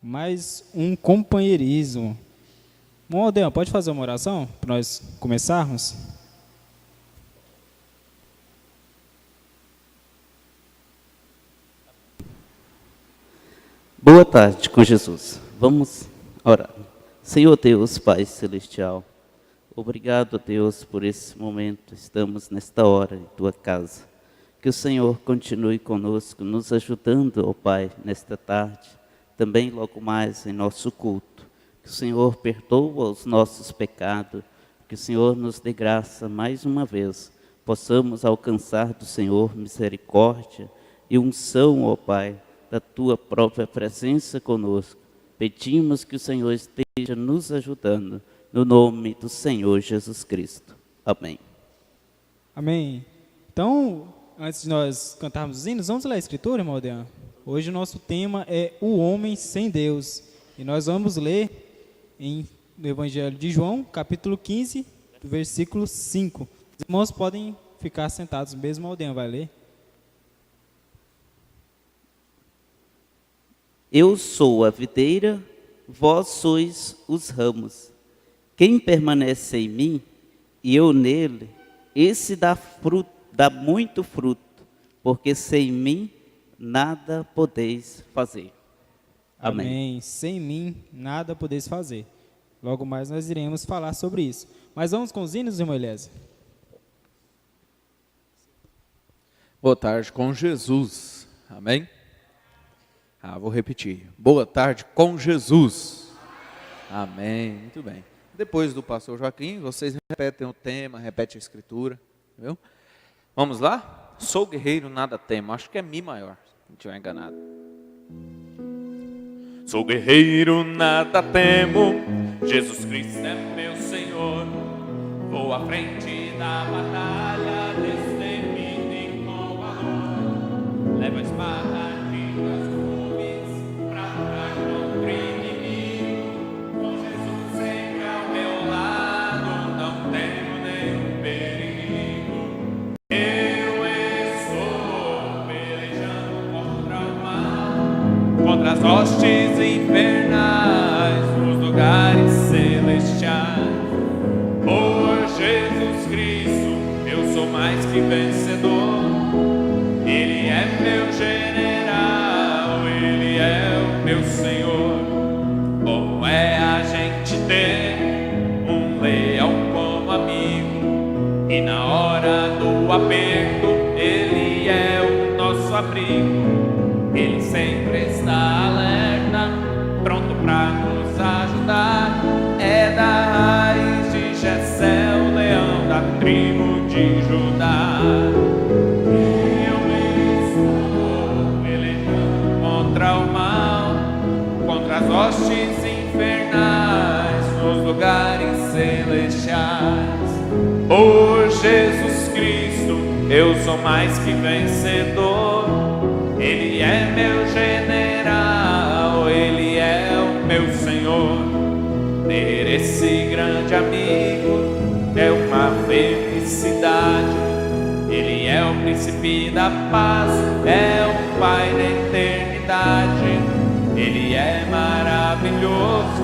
mais um companheirismo. Bom, Aldeão, pode fazer uma oração para nós começarmos? Boa tarde com Jesus. Vamos orar. Senhor Deus, Pai Celestial, obrigado, Deus, por esse momento. Estamos nesta hora em Tua casa. Que o Senhor continue conosco, nos ajudando, ó Pai, nesta tarde. Também logo mais em nosso culto. Que o Senhor perdoa os nossos pecados. Que o Senhor nos dê graça mais uma vez. Possamos alcançar do Senhor misericórdia e unção, ó Pai, da Tua própria presença conosco. Pedimos que o Senhor esteja nos ajudando, no nome do Senhor Jesus Cristo. Amém. Amém. Então, antes de nós cantarmos os hinos, vamos ler a Escritura, irmão Aldeão? Hoje o nosso tema é o homem sem Deus. E nós vamos ler no Evangelho de João, capítulo 15, versículo 5. Os irmãos podem ficar sentados mesmo, Aldeão vai ler. Eu sou a videira, vós sois os ramos. Quem permanece em mim e eu nele, esse dá muito fruto, porque sem mim nada podeis fazer. Amém. Amém. Sem mim nada podeis fazer. Logo mais nós iremos falar sobre isso. Mas vamos com os hinos, irmão Eliezer? Boa tarde com Jesus. Amém? Vou repetir. Boa tarde com Jesus. Amém. Muito bem. Depois do pastor Joaquim, vocês repetem o tema, repetem a escritura. Viu? Vamos lá? Sou guerreiro, nada temo. Acho que é Mi maior, se não estiver enganado. Sou guerreiro, nada temo. Jesus Cristo é meu Senhor. Vou à frente da batalha, destemido com valor. Levo a espada de duas gumes pra lutar contra o inimigo. Com Jesus sempre ao meu lado, não temo nenhum perigo. Eu estou pelejando contra o mal, contra as hostes infernais, nos lugares celestiais. Por Jesus Cristo, eu sou mais que vencedor. Ele é meu general, Ele é o meu Senhor. Bom é a gente ter um leão como amigo, e na hora do aperto, Ele é o nosso abrigo. Ele sempre está alerta, pronto para nos ajudar. É da raiz de Jessé, o leão da tribo de Judá. Eu estou pelejando contra o mal, contra as hostes infernais, nos lugares celestiais. Por Jesus Cristo, eu sou mais que vencedor. Ele é meu general, Ele é o meu Senhor. Ter esse grande amigo é uma felicidade. Ele é o príncipe da paz, é o Pai da eternidade. Ele é maravilhoso,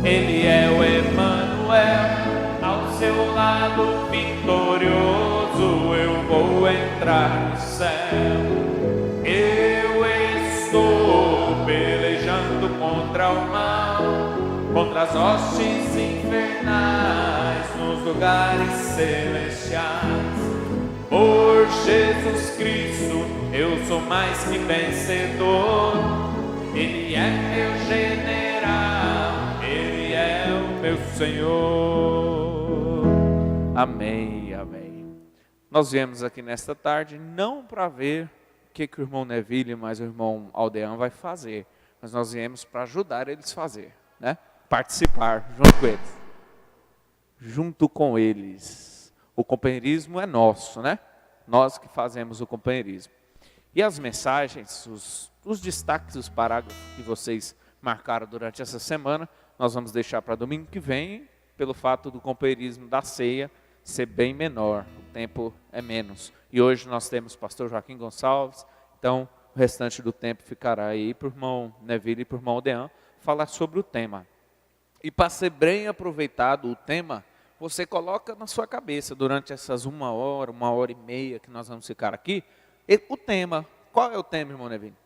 Ele é o Emanuel. Ao seu lado vitorioso eu vou entrar no céu. Eu estou pelejando contra o mal, contra as hostes infernais, nos lugares celestiais. Por Jesus Cristo, eu sou mais que vencedor. Ele é meu general, Ele é o meu Senhor. Amém, amém. Nós viemos aqui nesta tarde não para ver o que o irmão Neville, mas o irmão Aldeão vai fazer, mas nós viemos para ajudar eles a fazer, né? Participar junto com eles. Junto com eles. O companheirismo é nosso, né? Nós que fazemos o companheirismo. E as mensagens, os destaques, os parágrafos que vocês marcaram durante essa semana, nós vamos deixar para domingo que vem, pelo fato do companheirismo da ceia ser bem menor, o tempo é menos. E hoje nós temos o pastor Joaquim Gonçalves, então o restante do tempo ficará aí para o irmão Neville e para o irmão Aldeão, falar sobre o tema. E para ser bem aproveitado o tema, você coloca na sua cabeça durante essas 1 hora e meia que nós vamos ficar aqui, o tema. Qual é o tema, irmão Neville?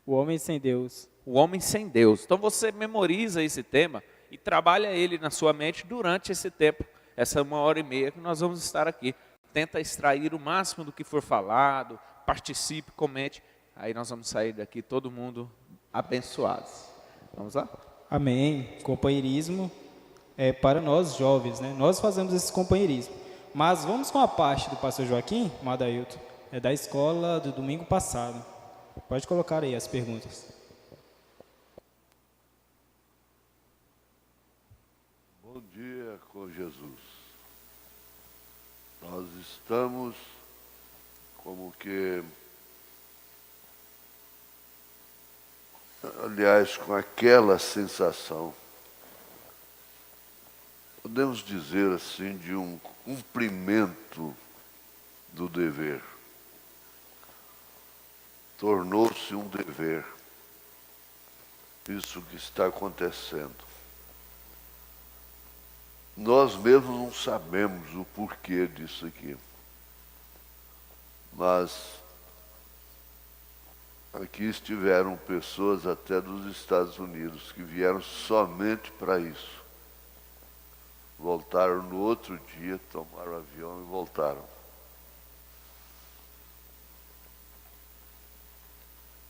O homem sem Deus. O homem sem Deus. Então você memoriza esse tema e trabalha ele na sua mente durante esse tempo, essa 1 hora e meia que nós vamos estar aqui. Tenta extrair o máximo do que for falado, participe, comente. Aí nós vamos sair daqui todo mundo abençoados. Vamos lá? Amém. Companheirismo é para nós jovens, né? Nós fazemos esse companheirismo. Mas vamos com a parte do pastor Joaquim, Madailton, é da escola do domingo passado. Pode colocar aí as perguntas. Bom dia com Jesus. Nós estamos como que, aliás, com aquela sensação, podemos dizer assim, de um cumprimento do dever. Tornou-se um dever, isso que está acontecendo. Nós mesmos não sabemos o porquê disso aqui, mas aqui estiveram pessoas até dos Estados Unidos que vieram somente para isso. Voltaram no outro dia, tomaram o avião e voltaram.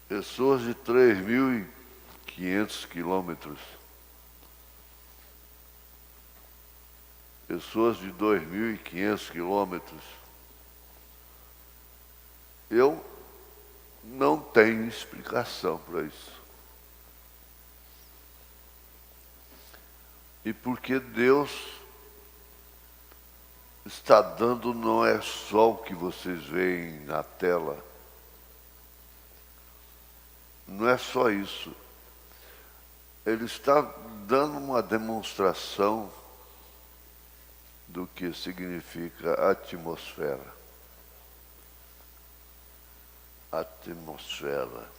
Pessoas de 3.500 quilômetros. Pessoas de 2.500 quilômetros. Eu não tenho explicação para isso. E porque Deus está dando, não é só o que vocês veem na tela. Não é só isso. Ele está dando uma demonstração do que significa atmosfera. Atmosfera.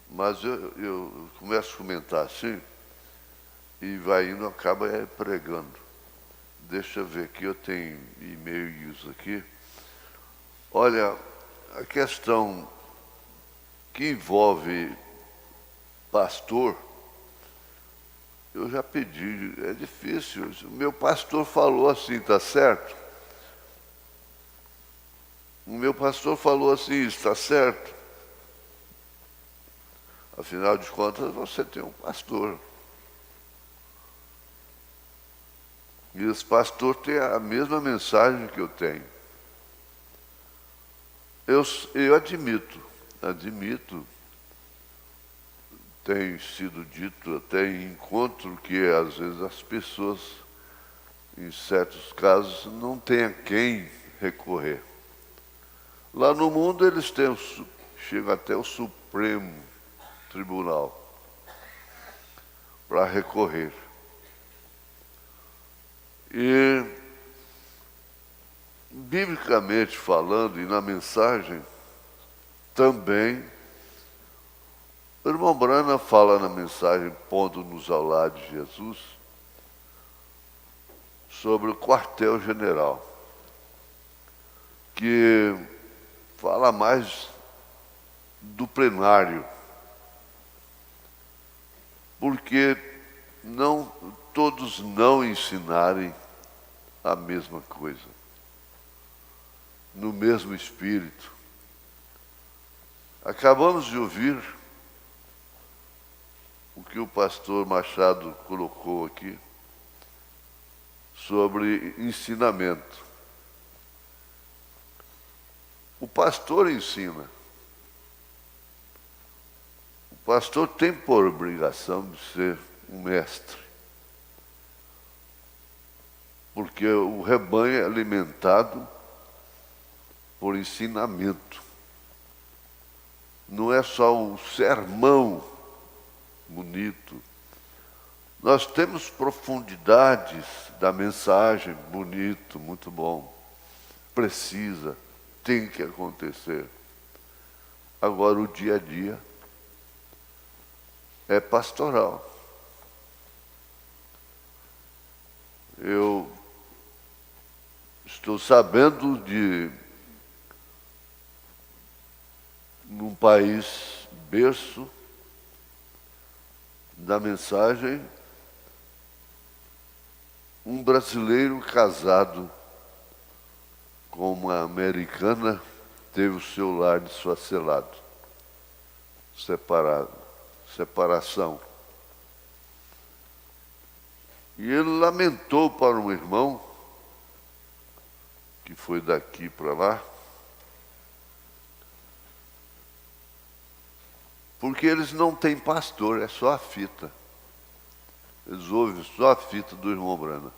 Mas eu começo a comentar assim, e vai indo, acaba pregando. Deixa eu ver aqui, eu tenho e-mails aqui. Olha, a questão que envolve pastor, eu já pedi, é difícil. O meu pastor falou assim, tá certo? O meu pastor falou assim, está certo? Afinal de contas, você tem um pastor. E esse pastor tem a mesma mensagem que eu tenho. Eu admito, tem sido dito até em encontro que às vezes as pessoas, em certos casos, não têm a quem recorrer. Lá no mundo eles têm, chegam até o Supremo Tribunal para recorrer. E, biblicamente falando, e na mensagem, também, o irmão Brana fala na mensagem, pondo-nos ao lado de Jesus, sobre o quartel-general, que fala mais do plenário, porque todos não ensinarem a mesma coisa, no mesmo espírito. Acabamos de ouvir o que o pastor Machado colocou aqui sobre ensinamento. O pastor ensina. O pastor tem por obrigação de ser um mestre. Porque o rebanho é alimentado por ensinamento. Não é só um sermão bonito. Nós temos profundidades da mensagem, bonito, muito bom. Precisa, tem que acontecer. Agora o dia a dia, é pastoral. Eu estou sabendo de, num país berço da mensagem, um brasileiro casado com uma americana teve o seu lar desfacelado, separação. E ele lamentou para um irmão, que foi daqui para lá, porque eles não têm pastor, é só a fita. Eles ouvem só a fita do irmão Brana.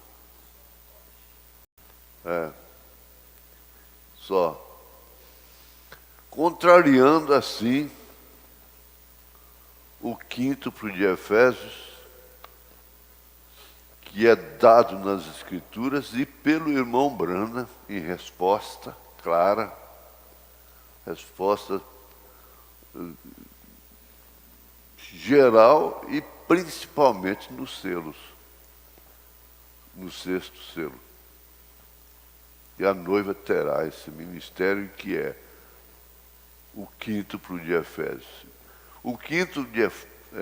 Só. Contrariando assim o quíntuplo de Efésios, que é dado nas Escrituras, e pelo irmão Brana, em resposta clara, resposta geral e principalmente nos selos, no sexto selo. E a noiva terá esse ministério que é o quíntuplo de Efésios. O quíntuplo de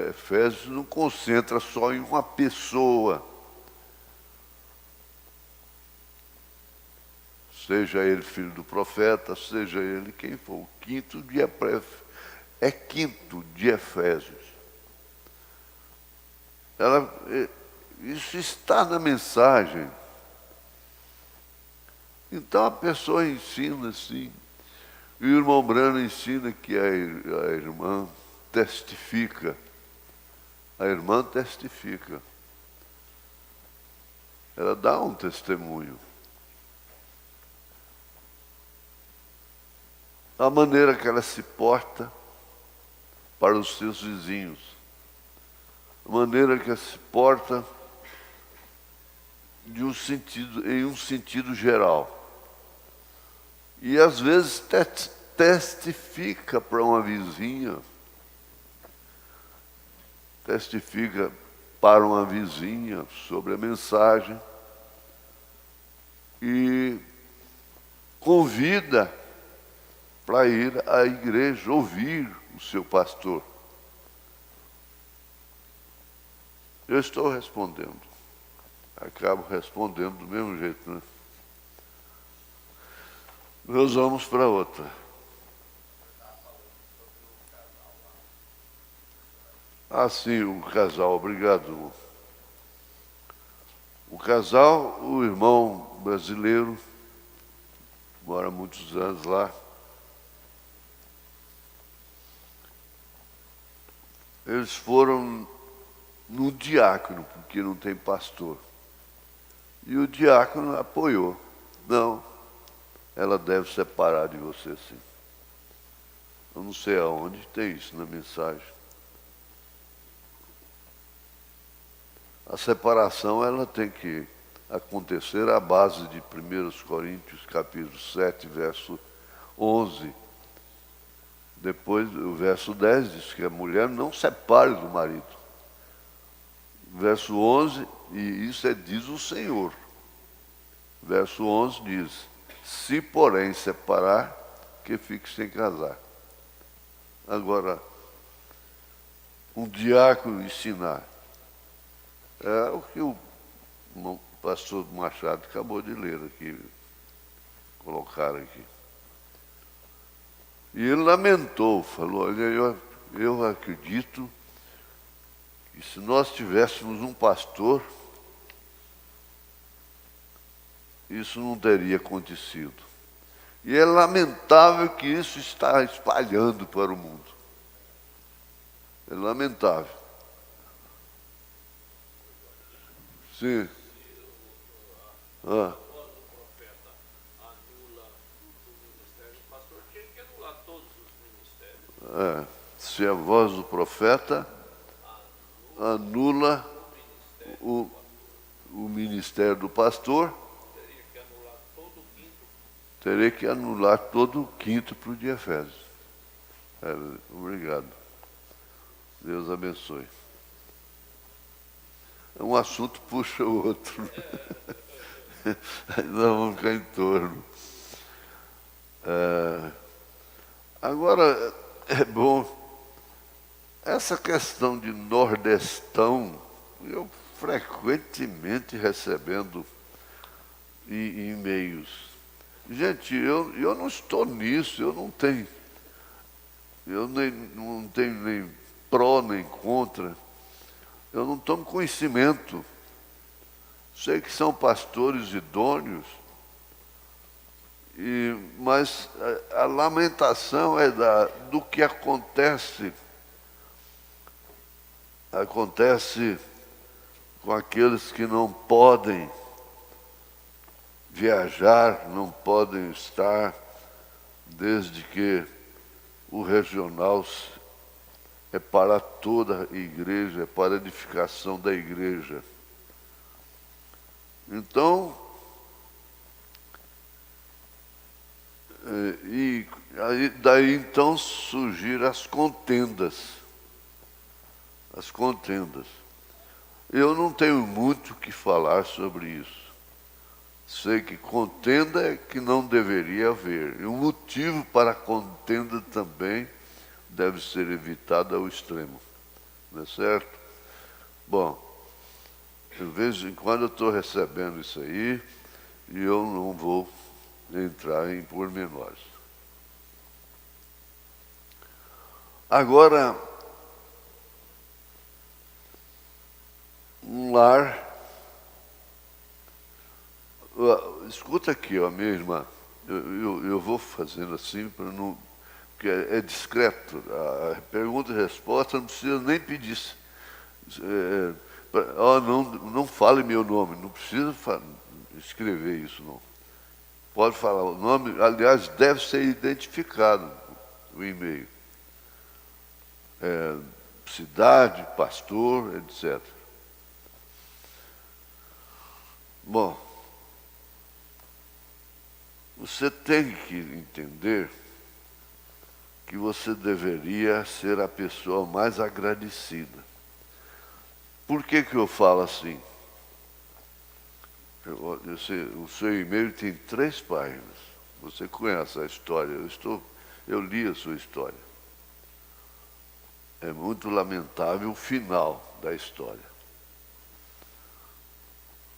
Efésios não concentra só em uma pessoa, seja ele filho do profeta, seja ele quem for. O quinto é quinto de Efésios. Isso está na mensagem. Então a pessoa ensina assim. E o irmão Brana ensina que a irmã testifica. A irmã testifica. Ela dá um testemunho. A maneira que ela se porta para os seus vizinhos. A maneira que ela se porta em um sentido geral. E às vezes testifica para uma vizinha, testifica para uma vizinha sobre a mensagem e convida para ir à igreja ouvir o seu pastor. Eu estou respondendo. Acabo respondendo do mesmo jeito, né? Nós vamos para outra. Ah, sim, o casal, obrigado, irmão. O casal, o irmão brasileiro, mora muitos anos lá. Eles foram no diácono, porque não tem pastor. E o diácono apoiou. Não, ela deve separar de você, sim. Eu não sei aonde tem isso na mensagem. A separação, ela tem que acontecer à base de 1 Coríntios, capítulo 7, verso 11. Depois, o verso 10 diz que a mulher não separe do marido. Verso 11, e isso diz o Senhor. Verso 11 diz: se porém separar, que fique sem casar. Agora, um diácono ensinar. É o que o pastor Machado acabou de ler aqui, colocaram aqui. E ele lamentou, falou: olha, eu acredito que se nós tivéssemos um pastor, isso não teria acontecido. E é lamentável que isso está espalhando para o mundo. É lamentável. Sim. Se a voz do profeta anula o ministério do pastor, teria que anular todo o quíntuplo de Efésios. Obrigado. Deus abençoe. Um assunto puxa o outro. Aí nós vamos ficar em torno. Agora, é bom, essa questão de nordestão, eu frequentemente recebendo e-mails. Gente, eu não estou nisso, não tenho nem pró nem contra, eu não tomo conhecimento. Sei que são pastores idôneos, mas a lamentação é do que acontece com aqueles que não podem viajar, não podem estar, desde que o regional é para toda a igreja, é para a edificação da igreja. Então, daí então surgiram as contendas. As contendas. Eu não tenho muito o que falar sobre isso. Sei que contenda é que não deveria haver. E o motivo para a contenda também deve ser evitado ao extremo. Não é certo? Bom, de vez em quando eu estou recebendo isso aí e eu não vou entrar em pormenores. Agora, um lar. Escuta aqui, ó, minha irmã. Eu vou fazendo assim para não. Porque é discreto. A pergunta e resposta não precisa nem pedir. Não fale meu nome, não precisa escrever isso, não. Pode falar o nome, aliás, deve ser identificado o e-mail. Cidade, pastor, etc. Bom, você tem que entender que você deveria ser a pessoa mais agradecida. Por que eu falo assim? O seu e-mail tem 3 páginas. Você conhece a história. Eu li a sua história. É muito lamentável o final da história.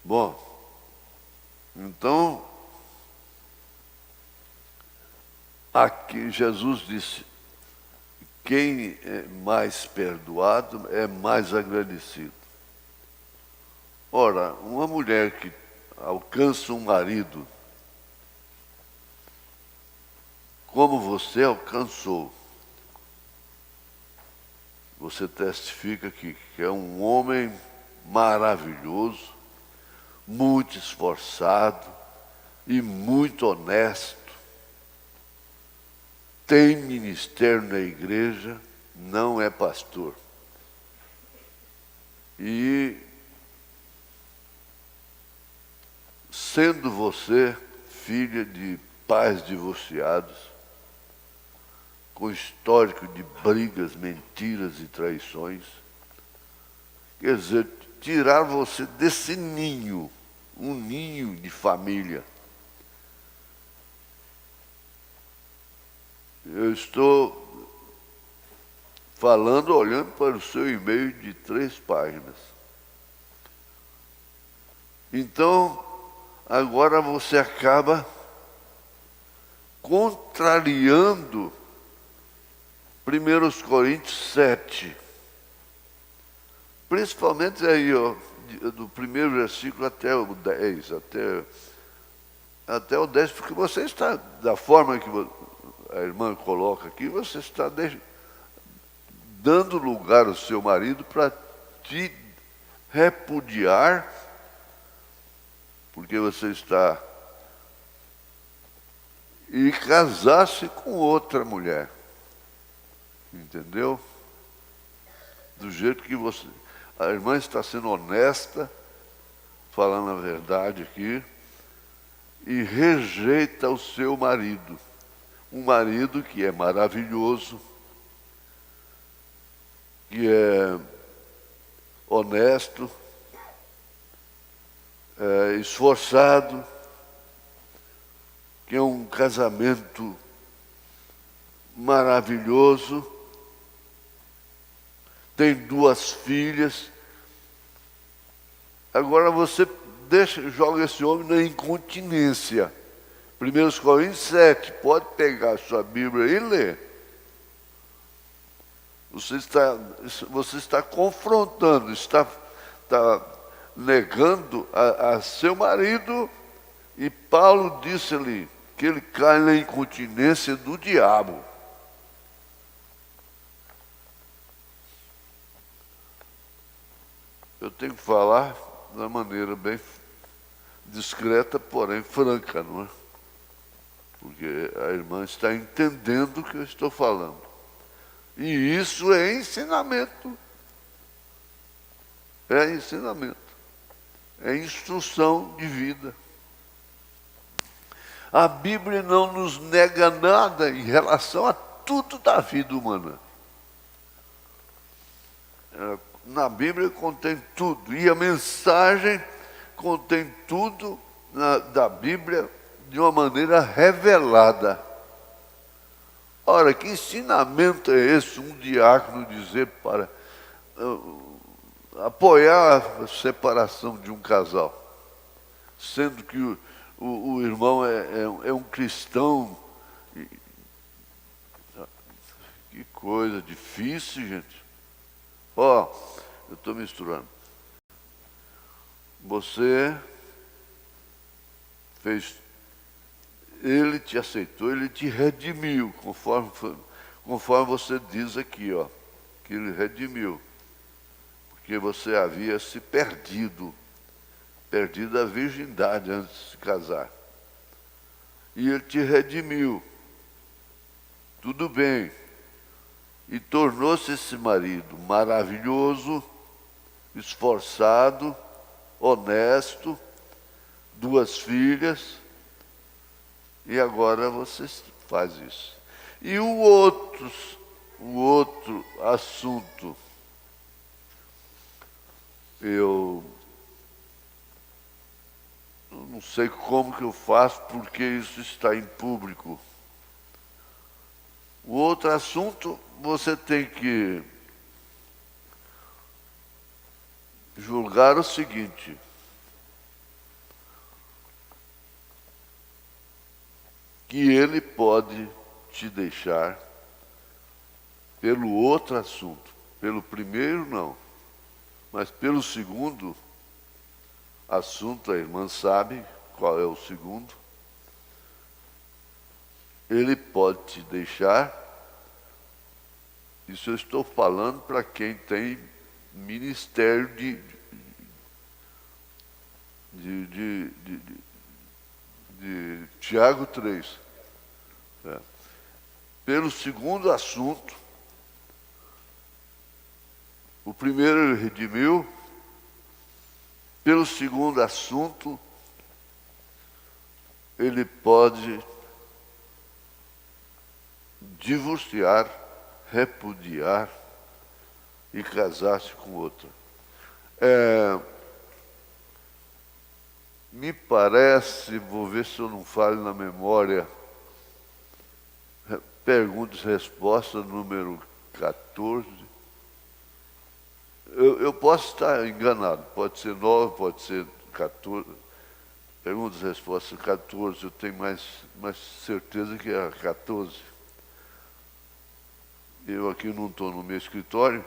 Bom, então, aqui Jesus disse: quem é mais perdoado é mais agradecido. Ora, uma mulher que alcança um marido, como você alcançou, você testifica que é um homem maravilhoso, muito esforçado e muito honesto, tem ministério na igreja, não é pastor. E sendo você filha de pais divorciados, com histórico de brigas, mentiras e traições, quer dizer, tirar você desse ninho, um ninho de família. Eu estou falando, olhando para o seu e-mail de 3 páginas. Então, agora você acaba contrariando 1 Coríntios 7. Principalmente aí, ó, do primeiro versículo até o 10, até o 10, porque você está, da forma que a irmã coloca aqui, você está dando lugar ao seu marido para te repudiar, porque você está e casar-se com outra mulher. Entendeu? Do jeito que você... A irmã está sendo honesta, falando a verdade aqui, e rejeita o seu marido. Um marido que é maravilhoso, que é honesto, esforçado, que é um casamento maravilhoso, tem 2 filhas. Agora você joga esse homem na incontinência. 1 Coríntios 7, pode pegar a sua Bíblia e ler. Você está confrontando, está negando a seu marido, e Paulo disse ali que ele cai na incontinência do diabo. Eu tenho que falar de uma maneira bem discreta, porém franca, não é? Porque a irmã está entendendo o que eu estou falando. E isso é ensinamento. É ensinamento. É instrução de vida. A Bíblia não nos nega nada em relação a tudo da vida humana. Na Bíblia contém tudo. E a mensagem contém tudo da Bíblia de uma maneira revelada. Ora, que ensinamento é esse, um diácono dizer para apoiar a separação de um casal, sendo que o irmão é um cristão? Que coisa difícil, gente. Eu estou misturando. Você fez, ele te aceitou, ele te redimiu, conforme você diz aqui, que ele redimiu, porque você havia se perdido a virgindade antes de se casar. E ele te redimiu. Tudo bem. E tornou-se esse marido maravilhoso, esforçado, honesto, 2 filhas, e agora você faz isso. E o outro assunto, eu não sei como que eu faço, porque isso está em público. O outro assunto, você tem que julgar o seguinte: que ele pode te deixar pelo outro assunto. Pelo primeiro, não. Mas pelo segundo assunto, a irmã sabe qual é o segundo. Ele pode te deixar. Isso eu estou falando para quem tem ministério de Tiago 3. Pelo segundo assunto, o primeiro ele redimiu. Pelo segundo assunto, ele pode divorciar, repudiar e casar-se com outra. Me parece, vou ver se eu não falho na memória, perguntas e respostas, número 14. Eu posso estar enganado, pode ser 9, pode ser 14. Perguntas e respostas 14, eu tenho mais certeza que é 14. Eu aqui não estou no meu escritório.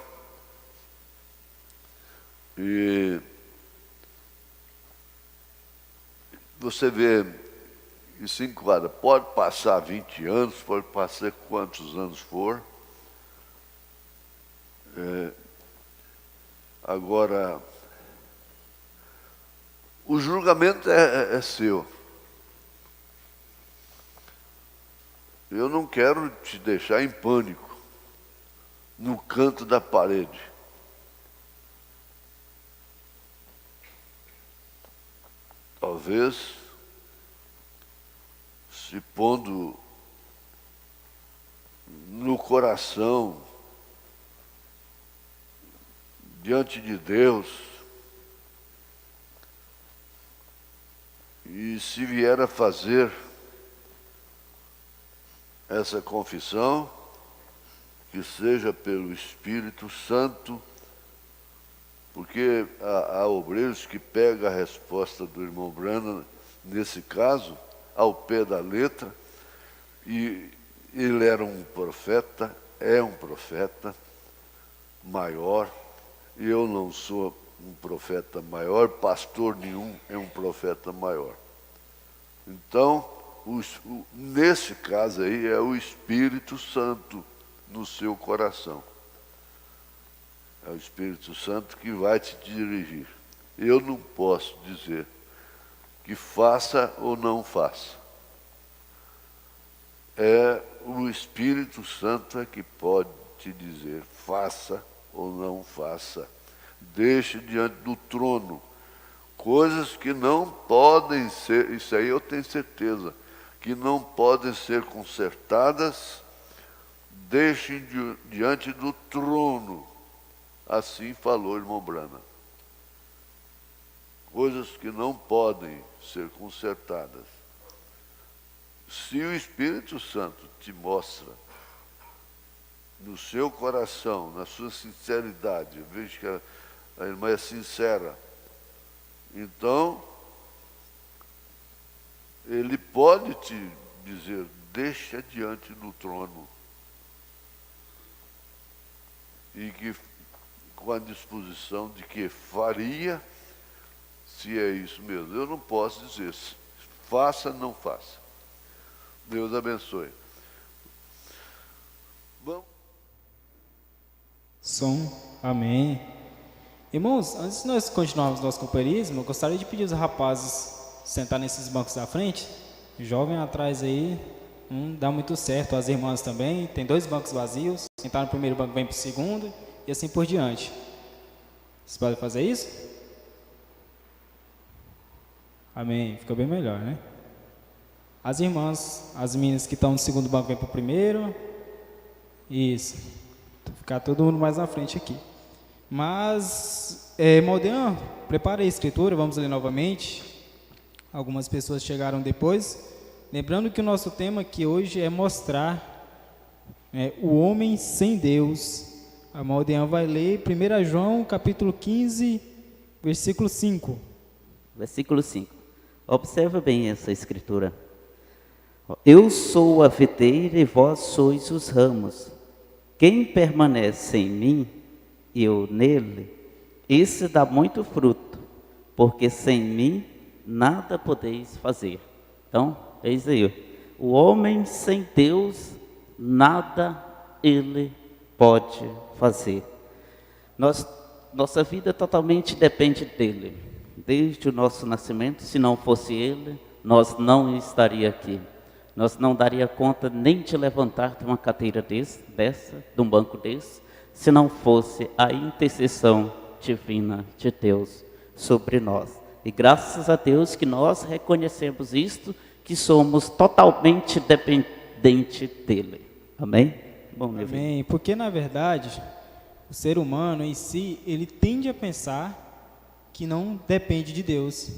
E você vê, isso enquadra, pode passar 20 anos, pode passar quantos anos for. Agora, o julgamento é seu. Eu não quero te deixar em pânico, no canto da parede. Talvez, se pondo no coração diante de Deus, e se vier a fazer essa confissão, que seja pelo Espírito Santo, porque há obreiros que pegam a resposta do irmão Branham, nesse caso, ao pé da letra, e ele era um profeta, é um profeta maior, e eu não sou um profeta maior, pastor nenhum é um profeta maior. Então, nesse caso aí, é o Espírito Santo no seu coração. É o Espírito Santo que vai te dirigir. Eu não posso dizer que faça ou não faça. É o Espírito Santo é que pode te dizer, faça ou não faça. Deixe diante do trono coisas que não podem ser, isso aí eu tenho certeza, que não podem ser consertadas, deixe diante do trono. Assim falou o irmão Branham. Coisas que não podem ser consertadas. Se o Espírito Santo te mostra no seu coração, na sua sinceridade, eu vejo que a irmã é sincera, então ele pode te dizer, deixa diante do trono. E que com a disposição de que faria, se é isso mesmo. Eu não posso dizer, faça, não faça. Deus abençoe. Vamos. Som, amém. Irmãos, antes de nós continuarmos nosso companheirismo, eu gostaria de pedir aos rapazes sentar nesses bancos da frente. Jovem atrás aí, não dá muito certo. As irmãs também, tem 2 bancos vazios. Quem está no primeiro banco vem para o segundo, e assim por diante. Vocês podem fazer isso? Amém. Fica bem melhor, né? As irmãs, as meninas que estão no segundo banco vêm para o primeiro. Isso. Ficar todo mundo mais na frente aqui. Mas, Maldean, prepare a escritura, vamos ler novamente. Algumas pessoas chegaram depois. Lembrando que o nosso tema aqui hoje é mostrar o homem sem Deus. A Maldean vai ler 1 João, capítulo 15, versículo 5. Versículo 5. Observa bem essa escritura. Eu sou a videira e vós sois os ramos. Quem permanece em mim e eu nele, esse dá muito fruto, porque sem mim nada podeis fazer. Então, eis aí, o homem sem Deus, nada ele pode fazer. Nossa vida totalmente depende dele. Desde o nosso nascimento, se não fosse ele, nós não estaríamos aqui. Nós não daria conta nem de levantar de uma cadeira dessa, de um banco desse, se não fosse a intercessão divina de Deus sobre nós. E graças a Deus que nós reconhecemos isto, que somos totalmente dependentes dele. Amém? Bom, meu Amém. filho. Porque, na verdade, o ser humano em si, ele tende a pensar que não depende de Deus.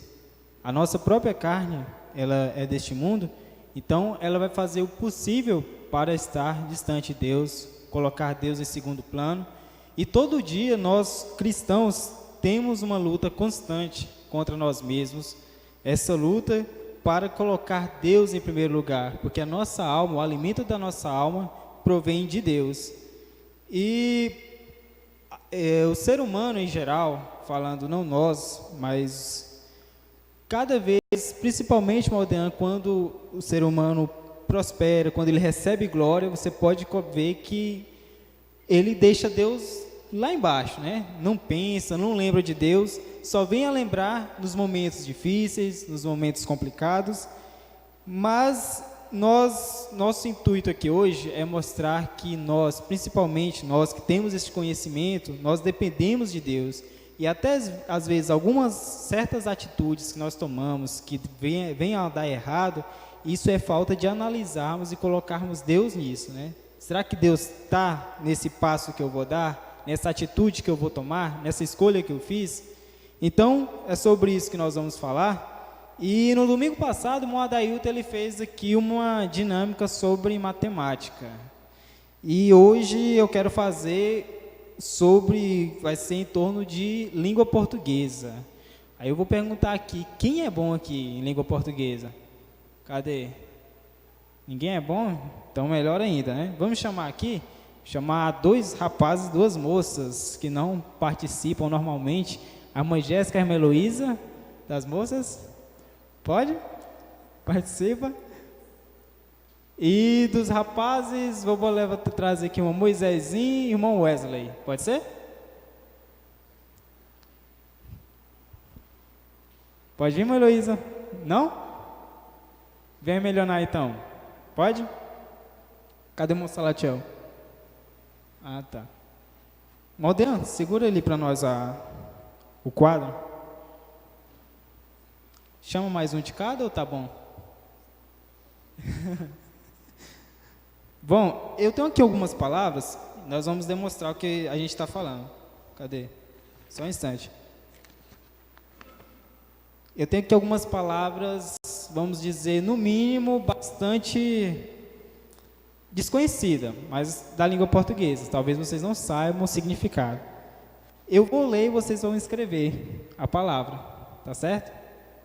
A nossa própria carne, ela é deste mundo, então ela vai fazer o possível para estar distante de Deus, colocar Deus em segundo plano. E todo dia nós, cristãos, temos uma luta constante contra nós mesmos, essa luta para colocar Deus em primeiro lugar, porque a nossa alma, o alimento da nossa alma, provém de Deus. E o ser humano em geral, falando não nós, mas cada vez, principalmente, Maldean, quando o ser humano prospera, quando ele recebe glória, você pode ver que ele deixa Deus lá embaixo, né? Não pensa, não lembra de Deus, só vem a lembrar nos momentos difíceis, nos momentos complicados. Mas nosso intuito aqui hoje é mostrar que nós, principalmente nós que temos esse conhecimento, nós dependemos de Deus. E até às vezes algumas certas atitudes que nós tomamos que venham a dar errado, isso é falta de analisarmos e colocarmos Deus nisso, né? Será que Deus está nesse passo que eu vou dar? nessa atitude que eu vou tomar, nessa escolha que eu fiz. Então, é sobre isso que nós vamos falar. E no domingo passado, o Adailton ele fez aqui uma dinâmica sobre matemática. E hoje eu quero fazer vai ser em torno de língua portuguesa. Aí eu vou perguntar aqui, quem é bom aqui em língua portuguesa? Cadê? Ninguém é bom? Então melhor ainda, né? Vamos chamar 2 rapazes e 2 moças que não participam normalmente. A mãe Jéssica e a irmã Heloísa, das moças. Pode? Participa. E dos rapazes, vou trazer aqui um Moisésinho e irmão Wesley. Pode ser? Pode vir, irmã Heloísa? Não? Vem melhorar então. Pode? Cadê o irmão Salatiel? Ah, tá. Maldean, segura ali para nós o quadro. Chama mais um de cada ou tá bom? Bom, eu tenho aqui algumas palavras, nós vamos demonstrar o que a gente está falando. Cadê? Só um instante. Eu tenho aqui algumas palavras, vamos dizer, no mínimo, bastante desconhecida, mas da língua portuguesa. Talvez vocês não saibam o significado. Eu vou ler e vocês vão escrever a palavra, tá certo?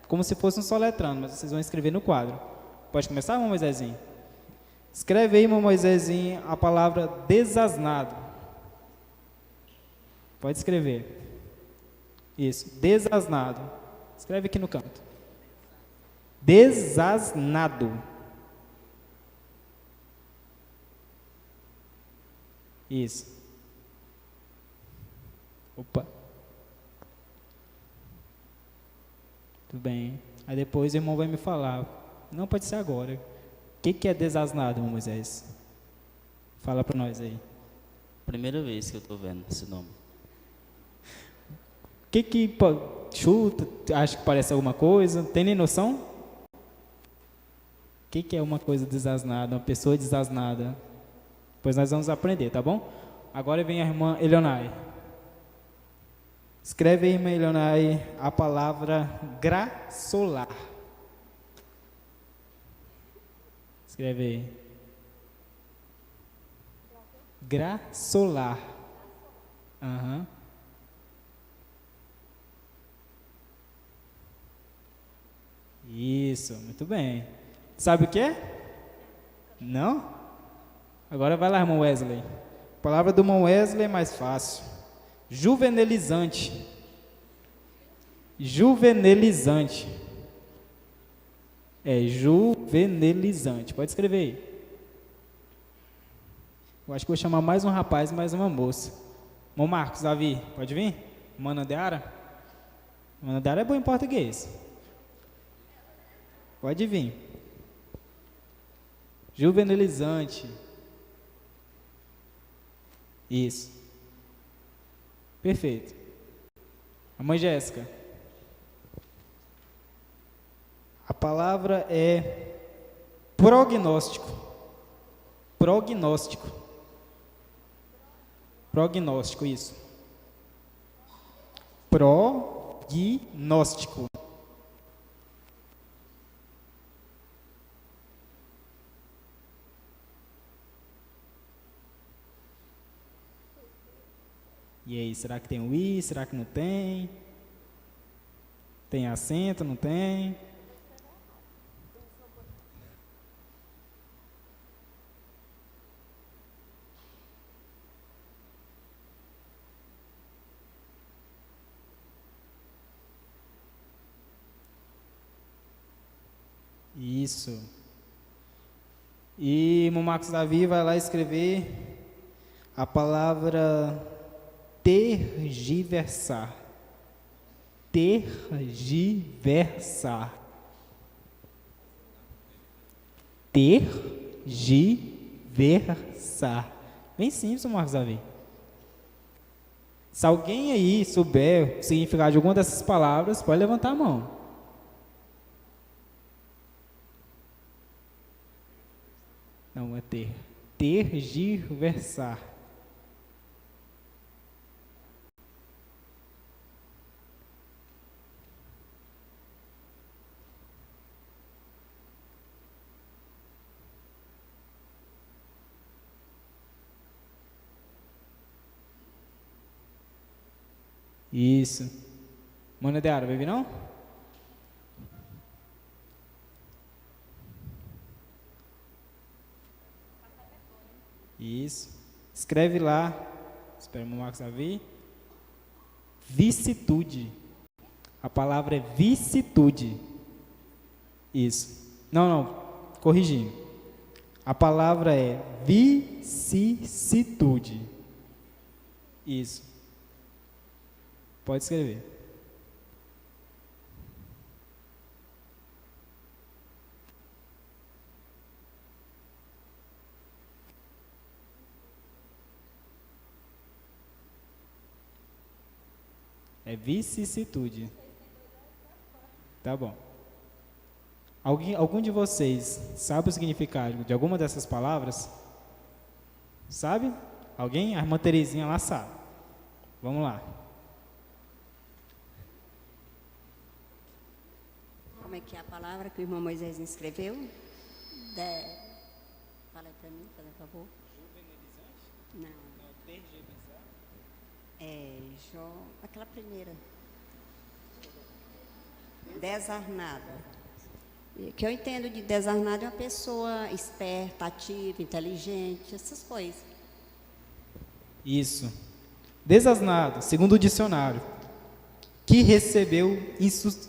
Como se fosse um soletrando, mas vocês vão escrever no quadro. Pode começar, irmão Moisésinho? Escreve aí, irmão Moisésinho, a palavra desasnado. Pode escrever. Isso, desasnado. Escreve aqui no canto. Desasnado. Isso. Opa. Tudo bem. Aí depois o irmão vai me falar. Não pode ser agora. O que é desasnado, irmão Moisés? Fala para nós aí. Primeira vez que eu estou vendo esse nome. O que chuta? Acha que parece alguma coisa? Tem nem noção? O que é uma coisa desasnada? Uma pessoa desasnada? Pois nós vamos aprender, tá bom? Agora vem a irmã Elionai. Escreve aí, irmã Elionai, a palavra grasolar. Escreve aí. Grasolar. Aham. Isso, muito bem. Sabe o que é? Não? Agora vai lá, irmão Wesley. A palavra do irmão Wesley é mais fácil. Juvenilizante. Juvenilizante. É juvenilizante. Pode escrever aí. Eu acho que vou chamar mais um rapaz e mais uma moça. Irmão Marcos, Davi, pode vir? Mana Deara? Mana Deara é boa em português. Pode vir. Juvenilizante. Isso. Perfeito. A mãe Jéssica. A palavra é prognóstico. Prognóstico. Prognóstico, isso. Prognóstico. E aí, será que tem o I? Será que não tem? Tem acento? Não tem? Isso. E o Marcos Davi vai lá escrever a palavra tergiversar. Tergiversar. Tergiversar. Bem simples, Marcos Davi. Se alguém aí souber o significado de alguma dessas palavras, pode levantar a mão. Não, é tergiversar. Isso. Mano Deara, vai vir não? Isso. Escreve lá. Espera o Marcos a vir. Vicitude. A palavra é vicitude. Isso. Não. Corrigindo. A palavra é vicissitude. Isso. Pode escrever. É vicissitude. Tá bom. Algum de vocês sabe o significado de alguma dessas palavras? Sabe? Alguém? A irmã Terezinha lá sabe. Vamos lá. Como é que é a palavra que o irmão Moisés escreveu? Fala para mim, por favor. Juvenilizante? Não. Aquela primeira. Desarnada. O que eu entendo de desarnado é uma pessoa esperta, ativa, inteligente, essas coisas. Isso. Desasnado, segundo o dicionário, que recebeu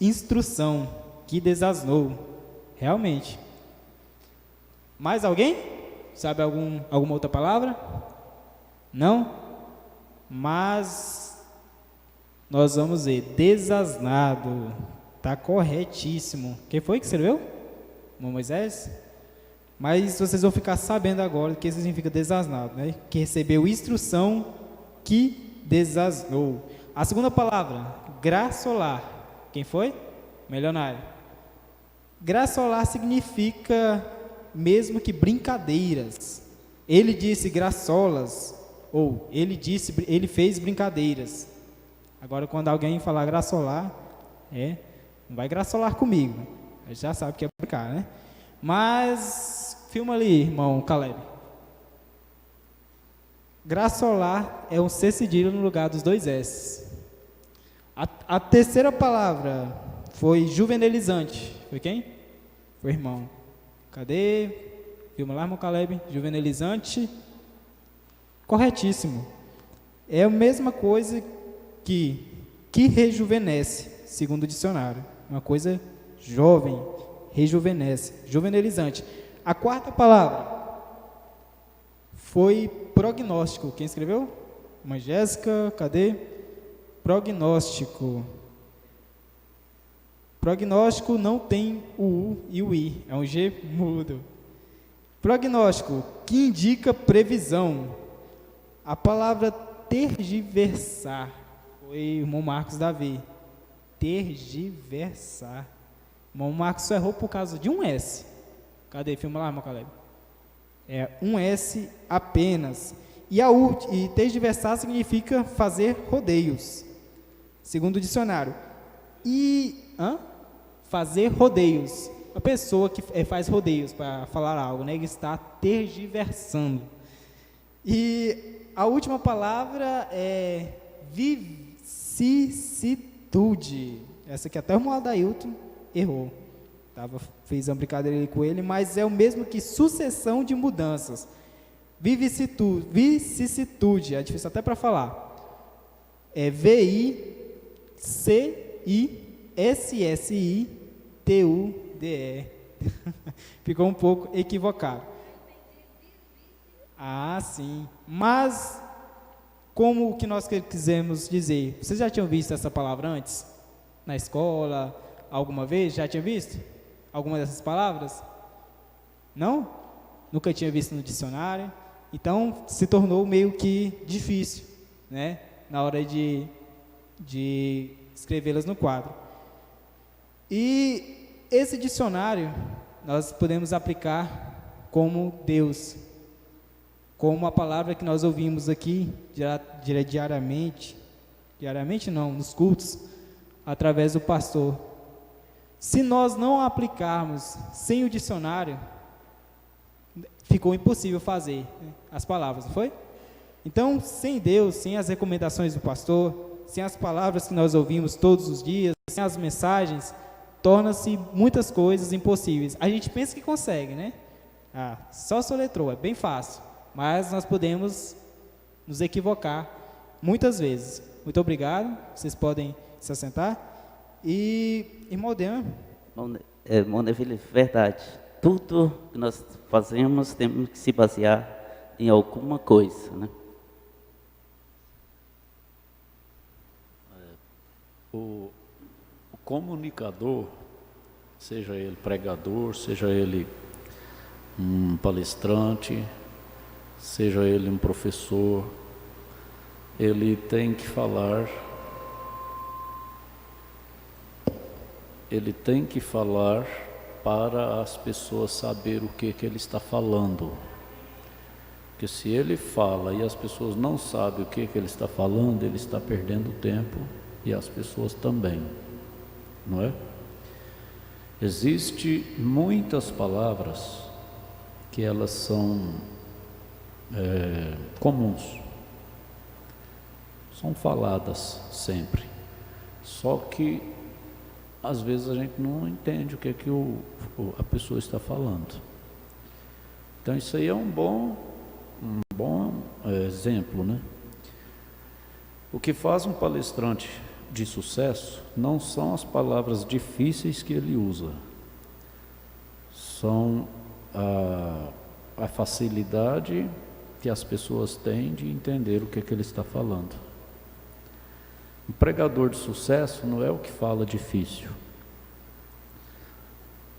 instrução, que desasnou. Realmente. Mais alguém? Sabe alguma outra palavra? Não? Mas nós vamos ver. Desasnado. Está corretíssimo. Quem foi que escreveu? Moisés? Mas vocês vão ficar sabendo agora o que significa desasnado, né? Que recebeu instrução, que desasnou. A segunda palavra, graçolar. Quem foi? Milionário. Graçolar significa mesmo que brincadeiras. Ele disse graçolas, ou ele fez brincadeiras. Agora, quando alguém falar graçolar, não vai graçolar comigo. A gente já sabe que é brincar, né? Mas, filma ali, irmão Caleb. Graçolar é um C cedilha no lugar dos dois S. A terceira palavra foi juvenilizante. Foi quem? Foi irmão. Cadê? Filma lá, irmão Caleb. Juvenilizante. Corretíssimo. É a mesma coisa que rejuvenesce, segundo o dicionário. Uma coisa jovem, rejuvenesce, juvenilizante. A quarta palavra foi prognóstico. Quem escreveu? Irmã Jéssica, cadê? Prognóstico. Prognóstico não tem o U e o I, é um G mudo. Prognóstico, que indica previsão. A palavra tergiversar, foi o irmão Marcos Davi. Tergiversar. O irmão Marcos só errou por causa de um S. Cadê? Filma lá, irmão Caleb. É um S apenas. E tergiversar significa fazer rodeios, segundo o dicionário. Fazer rodeios. A pessoa que faz rodeios para falar algo, né? Ele está tergiversando. E a última palavra é vicissitude. Essa aqui até o irmão Adailton errou. Fez uma brincadeira com ele, mas é o mesmo que sucessão de mudanças. Vicissitude, é difícil até para falar. É VICISSITUDE. Ficou um pouco equivocado. Ah, sim. Mas, como o que nós quisemos dizer? Vocês já tinham visto essa palavra antes? Na escola? Alguma vez? Já tinham visto? Alguma dessas palavras? Não? Nunca tinha visto no dicionário? Então, se tornou meio que difícil, né? Na hora de escrevê-las no quadro. E esse dicionário, nós podemos aplicar como Deus, como a palavra que nós ouvimos aqui diariamente não, nos cultos, através do pastor. Se nós não aplicarmos sem o dicionário, ficou impossível fazer as palavras, não foi? Então, sem Deus, sem as recomendações do pastor, sem as palavras que nós ouvimos todos os dias, sem as mensagens, torna-se muitas coisas impossíveis. A gente pensa que consegue, né? Só soletrou, é bem fácil, mas nós podemos nos equivocar muitas vezes. Muito obrigado, vocês podem se assentar. E, irmão Dean. Irmão Neville, verdade. Tudo que nós fazemos temos que se basear em alguma coisa, né? O comunicador, seja ele pregador, seja ele um palestrante, seja ele um professor, ele tem que falar para as pessoas saber o que ele está falando. Porque se ele fala e as pessoas não sabem o que ele está falando, ele está perdendo tempo e as pessoas também, não é? Existem muitas palavras que elas são comuns, são faladas sempre, só que às vezes a gente não entende o que é que a pessoa está falando. Então isso aí é um bom exemplo, né? O que faz um palestrante de sucesso não são as palavras difíceis que ele usa, são a facilidade que as pessoas têm de entender o que ele está falando. Um pregador de sucesso não é o que fala difícil,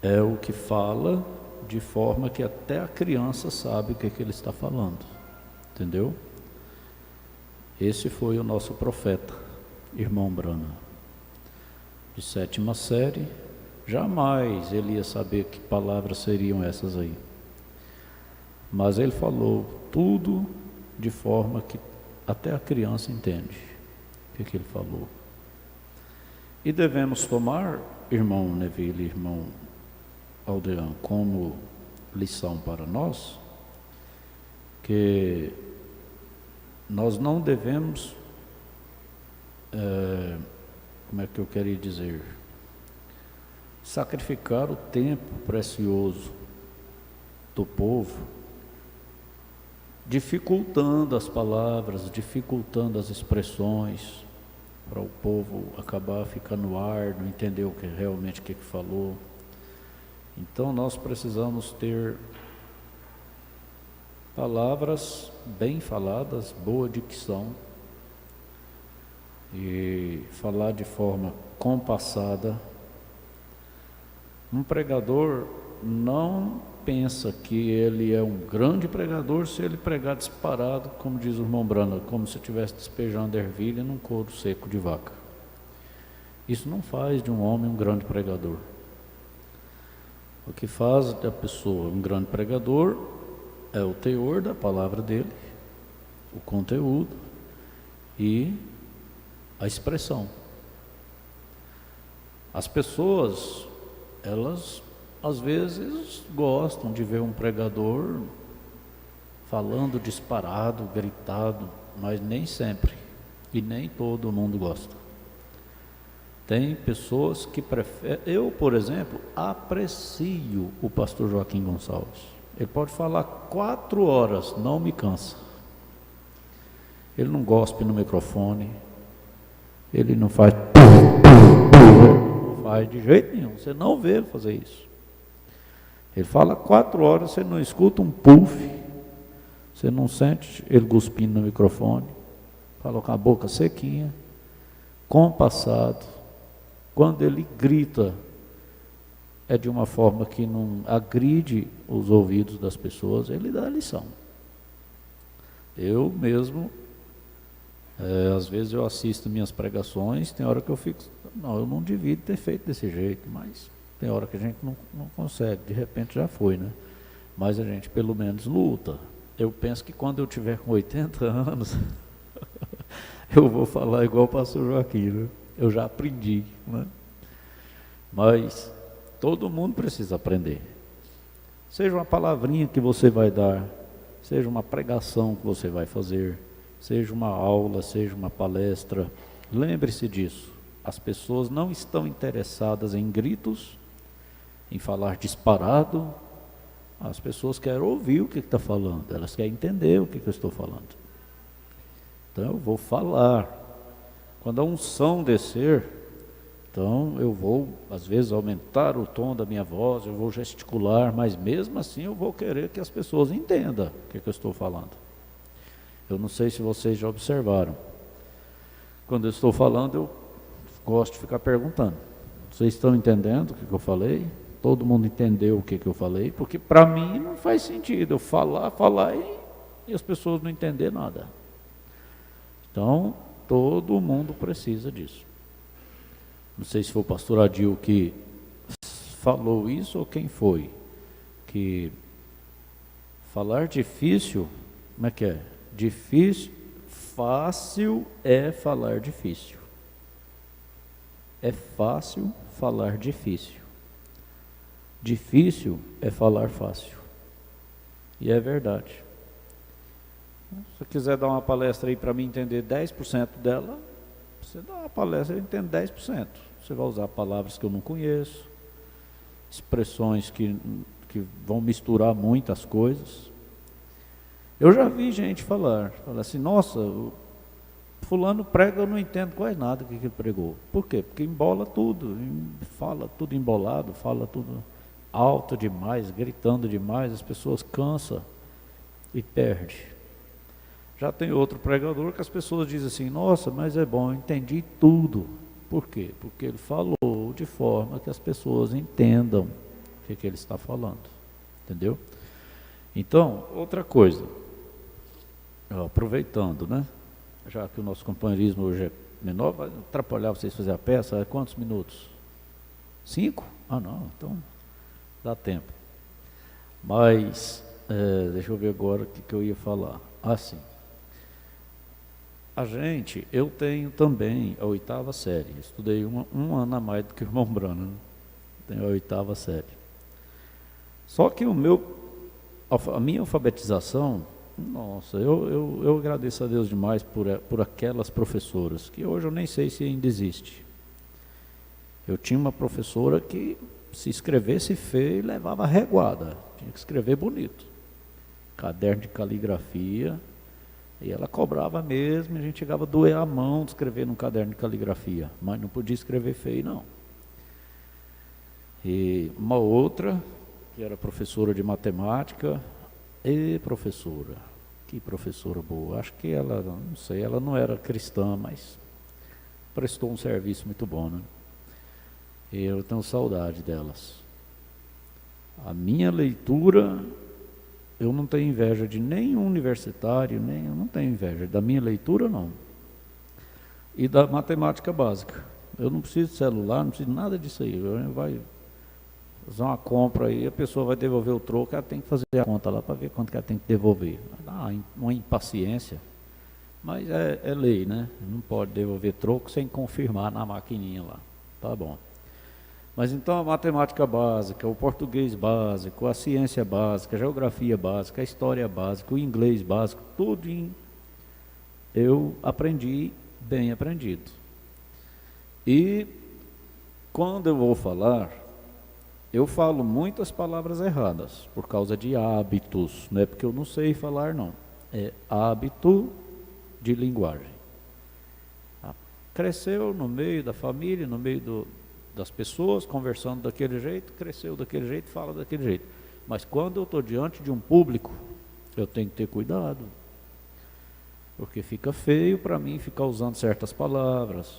é o que fala de forma que até a criança sabe o que ele está falando, entendeu? Esse foi o nosso profeta, irmão Brana, de 7ª série. Jamais ele ia saber que palavras seriam essas aí, mas ele falou tudo de forma que até a criança entende o que ele falou. E devemos tomar, irmão Neville, irmão Aldean, como lição para nós, que nós não devemos, como é que eu queria dizer, sacrificar o tempo precioso do povo, dificultando as palavras, dificultando as expressões, para o povo acabar ficando no ar, não entender o que realmente o que falou. Então nós precisamos ter palavras bem faladas, boa dicção, e falar de forma compassada. Um pregador não pensa que ele é um grande pregador se ele pregar disparado, como diz o irmão Brana, como se estivesse despejando ervilha num couro seco de vaca. Isso não faz de um homem um grande pregador. O que faz da pessoa um grande pregador é o teor da palavra dele, o conteúdo e a expressão. As pessoas, elas às vezes gostam de ver um pregador falando disparado, gritado, mas nem sempre, e nem todo mundo gosta. Tem pessoas que preferem. Eu, por exemplo, aprecio o pastor Joaquim Gonçalves. Ele pode falar 4 horas, não me cansa. Ele não gospe no microfone, ele não faz de jeito nenhum, você não vê ele fazer isso. Ele fala 4 horas, você não escuta um puff, você não sente ele cuspindo no microfone, fala com a boca sequinha, compassado. Quando ele grita, é de uma forma que não agride os ouvidos das pessoas, ele dá a lição. Eu mesmo, às vezes eu assisto minhas pregações, tem hora que eu fico, eu não devia ter feito desse jeito, mas tem hora que a gente não consegue, de repente já foi, né? Mas a gente pelo menos luta. Eu penso que quando eu tiver com 80 anos, eu vou falar igual o pastor Joaquim, né? Eu já aprendi, né? Mas todo mundo precisa aprender. Seja uma palavrinha que você vai dar, seja uma pregação que você vai fazer, seja uma aula, seja uma palestra, Lembre-se disso. As pessoas não estão interessadas em gritos, em falar disparado. As pessoas querem ouvir o que está falando, elas querem entender o que eu estou falando. Então eu vou falar. Quando a unção descer, então eu vou, às vezes, aumentar o tom da minha voz, eu vou gesticular, mas mesmo assim eu vou querer que as pessoas entendam o que eu estou falando. Eu não sei se vocês já observaram. Quando eu estou falando, eu gosto de ficar perguntando. Vocês estão entendendo o que eu falei? Todo mundo entendeu o que eu falei? Porque para mim não faz sentido eu falar e as pessoas não entenderem nada. Então, todo mundo precisa disso. Não sei se foi o pastor Adil que falou isso ou quem foi. Que falar difícil, como é que é? Difícil, fácil é falar difícil. É fácil falar difícil. Difícil é falar fácil. E é verdade. Se você quiser dar uma palestra aí para mim entender 10% dela, você dá uma palestra e eu entendo 10%. Você vai usar palavras que eu não conheço, expressões que vão misturar muitas coisas. Eu já vi gente falar assim, nossa, fulano prega, eu não entendo quase nada do que ele pregou. Por quê? Porque embola tudo, fala tudo embolado, fala tudo alto demais, gritando demais, as pessoas cansam e perdem. Já tem outro pregador que as pessoas dizem assim, nossa, mas é bom, eu entendi tudo. Por quê? Porque ele falou de forma que as pessoas entendam o que ele está falando. Entendeu? Então, outra coisa, aproveitando, né? Já que o nosso companheirismo hoje é menor, vai atrapalhar vocês fazer a peça, quantos minutos? 5? Ah não, então dá tempo. Mas, deixa eu ver agora o que eu ia falar. Assim, eu tenho também a 8ª série, estudei um ano a mais do que o irmão Brana, né? Tenho a 8ª série. Só que a minha alfabetização, nossa, eu agradeço a Deus demais por aquelas professoras, que hoje eu nem sei se ainda existe. Eu tinha uma professora que, se escrevesse feio, levava reguada, tinha que escrever bonito. Caderno de caligrafia, e ela cobrava mesmo, e a gente chegava a doer a mão de escrever num caderno de caligrafia, mas não podia escrever feio, não. E uma outra, que era professora de matemática, professora, que professora boa, acho que ela, não sei, ela não era cristã, mas prestou um serviço muito bom, né? E eu tenho saudade delas. A minha leitura, eu não tenho inveja de nenhum universitário, eu não tenho inveja, da minha leitura não. E da matemática básica. Eu não preciso de celular, não preciso de nada disso aí. Vai fazer uma compra aí, a pessoa vai devolver o troco, ela tem que fazer a conta lá para ver quanto que ela tem que devolver. Dá uma impaciência, mas é lei, né? Não pode devolver troco sem confirmar na maquininha lá. Tá bom. Mas então a matemática básica, o português básico, a ciência básica, a geografia básica, a história básica, o inglês básico, tudo eu aprendi bem aprendido. E quando eu vou falar, eu falo muitas palavras erradas, por causa de hábitos, não é porque eu não sei falar não, é hábito de linguagem. Cresceu no meio da família, no meio das pessoas, conversando daquele jeito, cresceu daquele jeito, fala daquele jeito. Mas quando eu estou diante de um público, eu tenho que ter cuidado, porque fica feio para mim ficar usando certas palavras,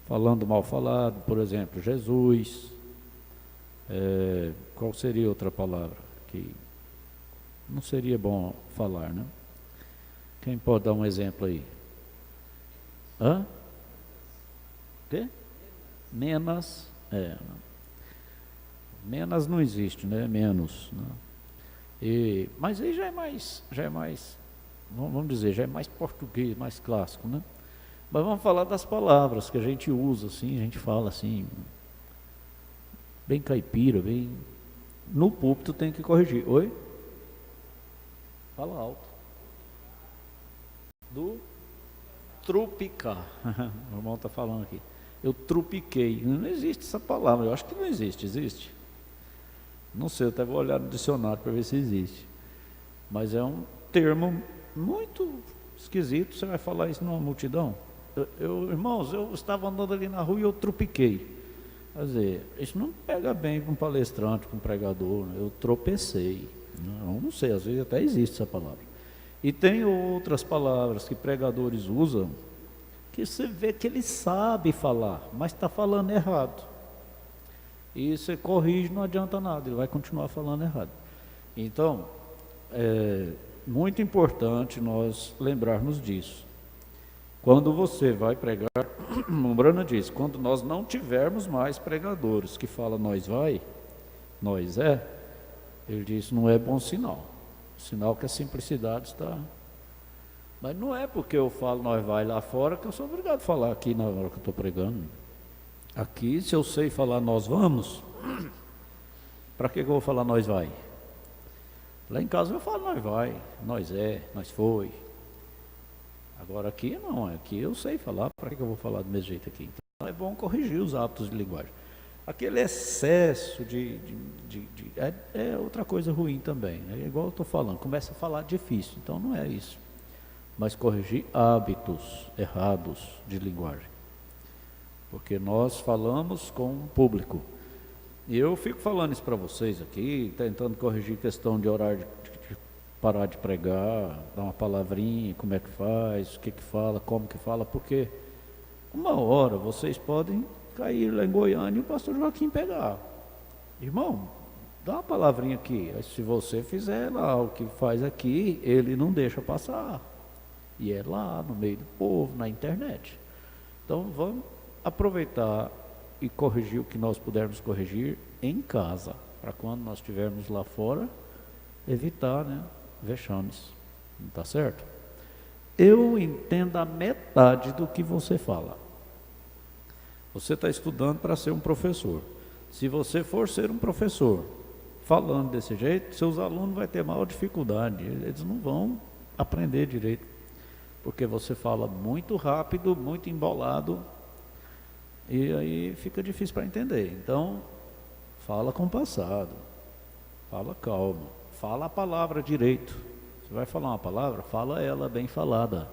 falando mal falado, por exemplo, Jesus. Qual seria outra palavra que não seria bom falar, né? Quem pode dar um exemplo aí? Hã? Quê? Menos, menos não existe, né? Menos, né? Mas aí já é mais, vamos dizer, já é mais português, mais clássico, né? Mas vamos falar das palavras que a gente usa, assim, a gente fala assim, bem caipira, bem... No púlpito tem que corrigir. Oi? Fala alto. trupicar. O irmão está falando aqui. Eu trupiquei. Não existe essa palavra. Eu acho que não existe. Existe? Não sei, eu até vou olhar no dicionário para ver se existe. Mas é um termo muito esquisito. Você vai falar isso numa multidão? Irmãos, eu estava andando ali na rua e eu trupiquei. Quer dizer, isso não pega bem para um palestrante, para um pregador. Né? Eu tropecei. Não sei, às vezes até existe essa palavra. E tem outras palavras que pregadores usam, que você vê que ele sabe falar, mas está falando errado. E você corrige, não adianta nada, ele vai continuar falando errado. Então, é muito importante nós lembrarmos disso. Quando você vai pregar, o Brana diz, quando nós não tivermos mais pregadores que falam nós vai, nós é, ele diz, não é bom sinal. Sinal que a simplicidade está... Mas não é porque eu falo nós vai lá fora que eu sou obrigado a falar aqui na hora que eu estou pregando. Aqui, se eu sei falar nós vamos, para que eu vou falar nós vai? Lá em casa eu falo nós vai, nós é, nós foi. Agora aqui não, aqui eu sei falar, para que eu vou falar do mesmo jeito aqui? Então é bom corrigir os hábitos de linguagem. Aquele excesso é outra coisa ruim também, né? Igual eu estou falando, começa a falar difícil, então não é isso. Mas corrigir hábitos errados de linguagem. Porque nós falamos com o público. E eu fico falando isso para vocês aqui, tentando corrigir questão de horário de parar de pregar, dar uma palavrinha, como é que faz, o que fala, como que fala, porque uma hora vocês podem cair lá em Goiânia e o pastor Joaquim pegar. Irmão, dá uma palavrinha aqui. Aí, se você fizer lá o que faz aqui, ele não deixa passar. E é lá, no meio do povo, na internet. Então, vamos aproveitar e corrigir o que nós pudermos corrigir em casa, para quando nós estivermos lá fora, evitar, né, vexames. Não está certo? Eu entendo a metade do que você fala. Você está estudando para ser um professor. Se você for ser um professor, falando desse jeito, seus alunos vão ter maior dificuldade. Eles não vão aprender direito. Porque você fala muito rápido, muito embolado, e aí fica difícil para entender. Então, fala com passado, fala calmo, fala a palavra direito. Você vai falar uma palavra, fala ela bem falada.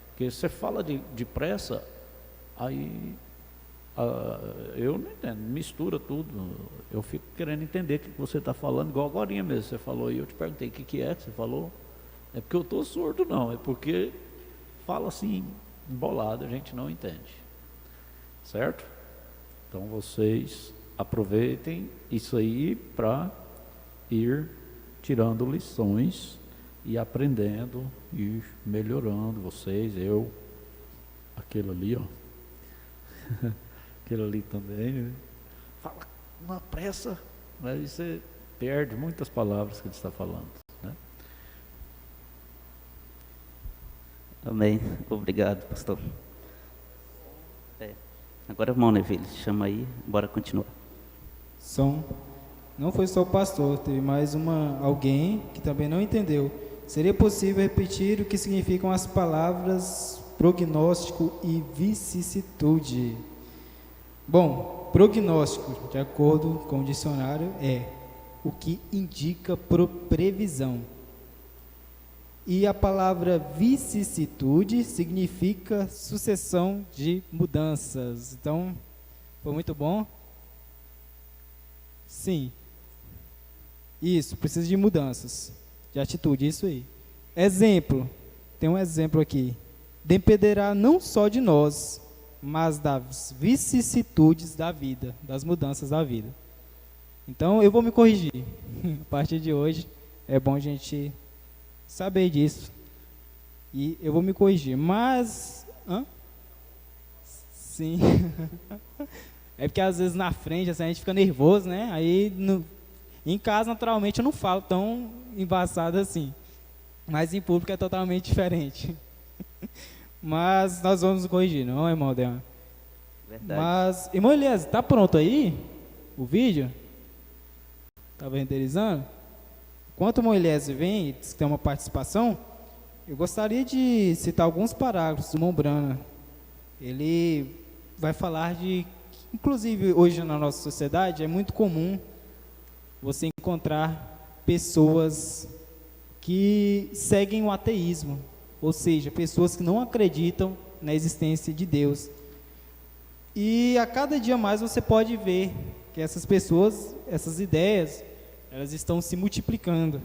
Porque se você fala depressa, aí eu não entendo, mistura tudo. Eu fico querendo entender o que você está falando, igual agorinha mesmo. Você falou e eu te perguntei o que é que você falou. É porque eu estou surdo, não, é porque fala assim, embolado, a gente não entende. Certo? Então vocês aproveitem isso aí para ir tirando lições e aprendendo e melhorando vocês, eu, aquele ali, ó. Aquele ali também, né? Fala uma pressa, mas você perde muitas palavras que ele está falando, né? Amém. Obrigado, pastor. Agora, irmão Neville, chama aí, bora continuar. Som. Não foi só o pastor, teve mais alguém que também não entendeu. Seria possível repetir o que significam as palavras prognóstico e vicissitude? Bom, prognóstico, de acordo com o dicionário, é o que indica previsão. E a palavra vicissitude significa sucessão de mudanças. Então, foi muito bom? Sim. Isso, precisa de mudanças, de atitude, isso aí. Exemplo, tem um exemplo aqui. Dependerá não só de nós, mas das vicissitudes da vida, das mudanças da vida. Então, eu vou me corrigir. A partir de hoje, é bom a gente saber disso. E eu vou me corrigir. Mas... Sim. É porque às vezes na frente assim, a gente fica nervoso, né? Aí em casa, naturalmente, eu não falo tão embaçado assim. Mas em público é totalmente diferente. Mas nós vamos corrigir, não, irmão Dean? Verdade. Mas, irmão Elias, tá pronto aí o vídeo? Tá renderizando? Enquanto o irmão Elias vem e tem uma participação, Eu gostaria de citar alguns parágrafos do Mombrana. Ele vai falar de, inclusive hoje na nossa sociedade, é muito comum você encontrar pessoas que seguem o ateísmo, ou seja, pessoas que não acreditam na existência de Deus. E a cada dia mais você pode ver que essas pessoas, essas ideias, elas estão se multiplicando,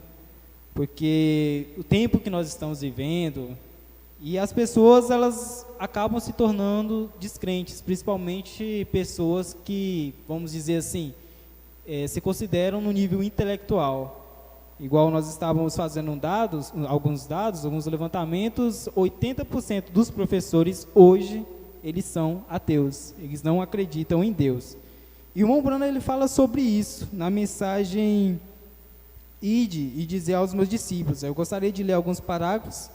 porque o tempo que nós estamos vivendo, e as pessoas, elas acabam se tornando descrentes, principalmente pessoas que, vamos dizer assim, se consideram no nível intelectual. Igual nós estávamos fazendo alguns levantamentos, 80% dos professores hoje, eles são ateus, eles não acreditam em Deus. E o Mombrana, ele fala sobre isso na mensagem Ide e dizer aos meus discípulos. Eu gostaria de ler alguns parágrafos,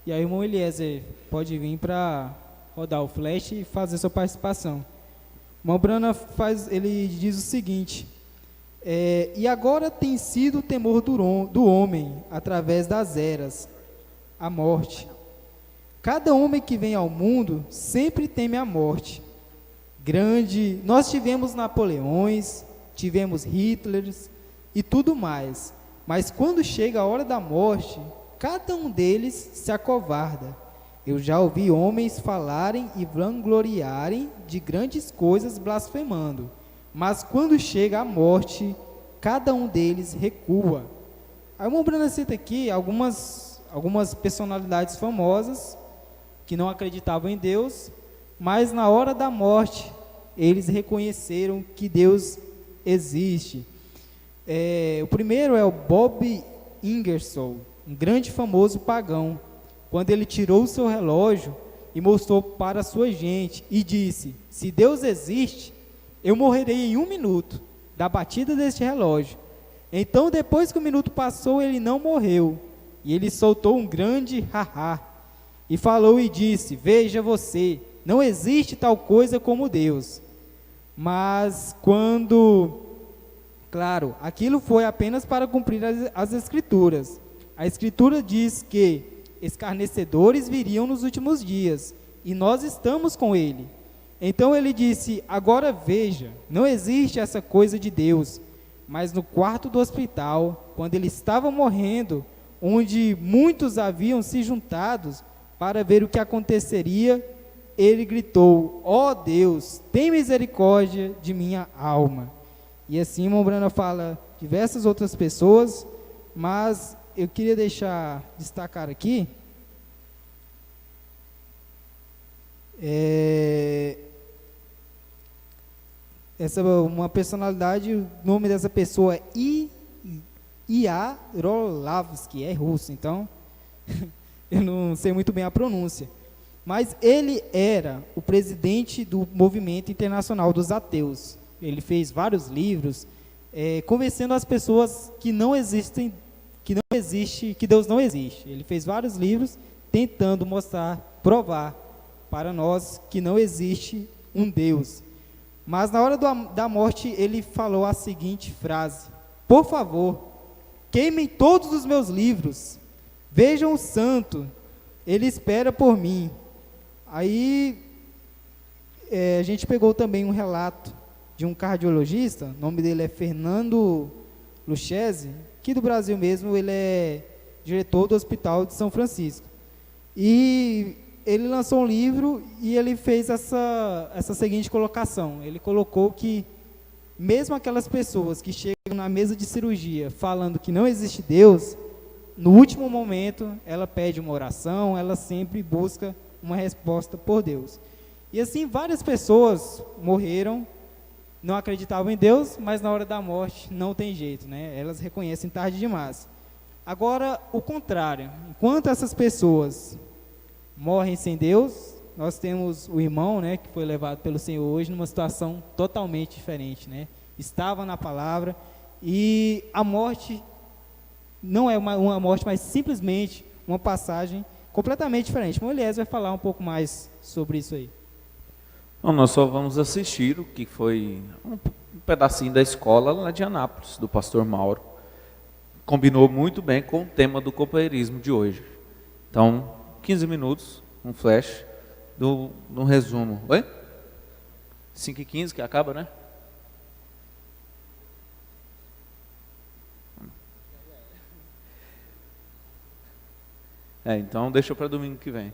e aí o irmão Eliezer pode vir para rodar o flash e fazer sua participação. O Mombrana ele diz o seguinte: e agora tem sido o temor do homem, através das eras, a morte. Cada homem que vem ao mundo sempre teme a morte. Nós tivemos Napoleões, tivemos Hitlers e tudo mais, mas quando chega a hora da morte, cada um deles se acovarda. Eu já ouvi homens falarem e vangloriarem de grandes coisas blasfemando, mas quando chega a morte, cada um deles recua. Aí o Mombrana cita aqui algumas personalidades famosas que não acreditavam em Deus, mas na hora da morte, eles reconheceram que Deus existe. O primeiro é o Bob Ingersoll, um grande famoso pagão, quando ele tirou o seu relógio e mostrou para a sua gente e disse: se Deus existe, eu morrerei em 1 minuto da batida deste relógio. Então, depois que o minuto passou, ele não morreu, e ele soltou um grande ha-ha, e falou e disse: veja você, não existe tal coisa como Deus. Mas claro, aquilo foi apenas para cumprir as Escrituras. A Escritura diz que escarnecedores viriam nos últimos dias, e nós estamos com ele. Então ele disse: agora veja, não existe essa coisa de Deus. Mas no quarto do hospital, quando ele estava morrendo, onde muitos haviam se juntados para ver o que aconteceria, ele gritou: ó Deus, tem misericórdia de minha alma. E assim Mombrana fala diversas outras pessoas, mas eu queria destacar aqui uma personalidade. O nome dessa pessoa é Yarolavsky, é russo, então eu não sei muito bem a pronúncia, mas ele era o presidente do Movimento Internacional dos Ateus. Ele fez vários livros convencendo as pessoas que que Deus não existe. Ele fez vários livros tentando provar para nós que não existe um Deus. Mas na hora da morte ele falou a seguinte frase: por favor, queimem todos os meus livros, vejam o santo, ele espera por mim. Aí a gente pegou também um relato de um cardiologista, o nome dele é Fernando Lucchesi, aqui do Brasil mesmo. Ele é diretor do Hospital de São Francisco, e ele lançou um livro e ele fez essa seguinte colocação. Ele colocou que mesmo aquelas pessoas que chegam na mesa de cirurgia falando que não existe Deus, no último momento ela pede uma oração, ela sempre busca uma resposta por Deus. E assim várias pessoas morreram, não acreditavam em Deus, mas na hora da morte não tem jeito, né? Elas reconhecem tarde demais. Agora, o contrário, enquanto essas pessoas morrem sem Deus, nós temos o irmão, né, que foi levado pelo Senhor hoje numa situação totalmente diferente, né? Estava na palavra, e a morte não é uma morte, mas simplesmente uma passagem completamente diferente. O Elias vai falar um pouco mais sobre isso aí. Então, nós só vamos assistir o que foi um pedacinho da escola lá de Anápolis, do pastor Mauro. Combinou muito bem com o tema do companheirismo de hoje. Então, 15 minutos, um flash do resumo. Oi? 5h15 que acaba, né? Então deixa para domingo que vem.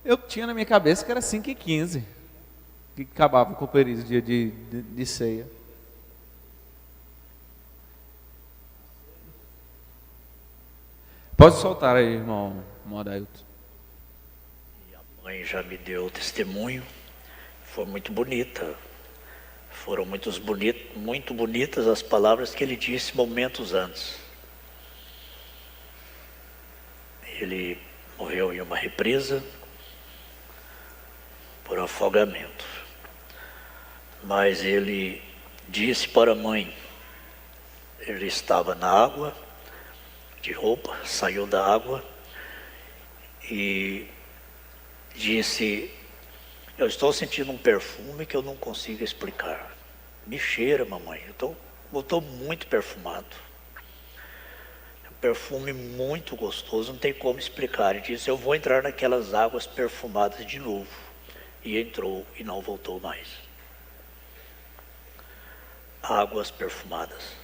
Eu tinha na minha cabeça que era 5h15, que acabava com o período de ceia. Pode soltar aí, irmão Adailton. A mãe já me deu testemunho, foi muito bonita. Foram muito bonitas as palavras que ele disse momentos antes. Ele morreu em uma represa por afogamento. Mas ele disse para a mãe, ele estava na água, de roupa, saiu da água e disse: eu estou sentindo um perfume que eu não consigo explicar. Me cheira, mamãe, eu estou muito perfumado. Perfume muito gostoso, não tem como explicar. Ele disse: eu vou entrar naquelas águas perfumadas de novo. E entrou e não voltou mais. Águas perfumadas.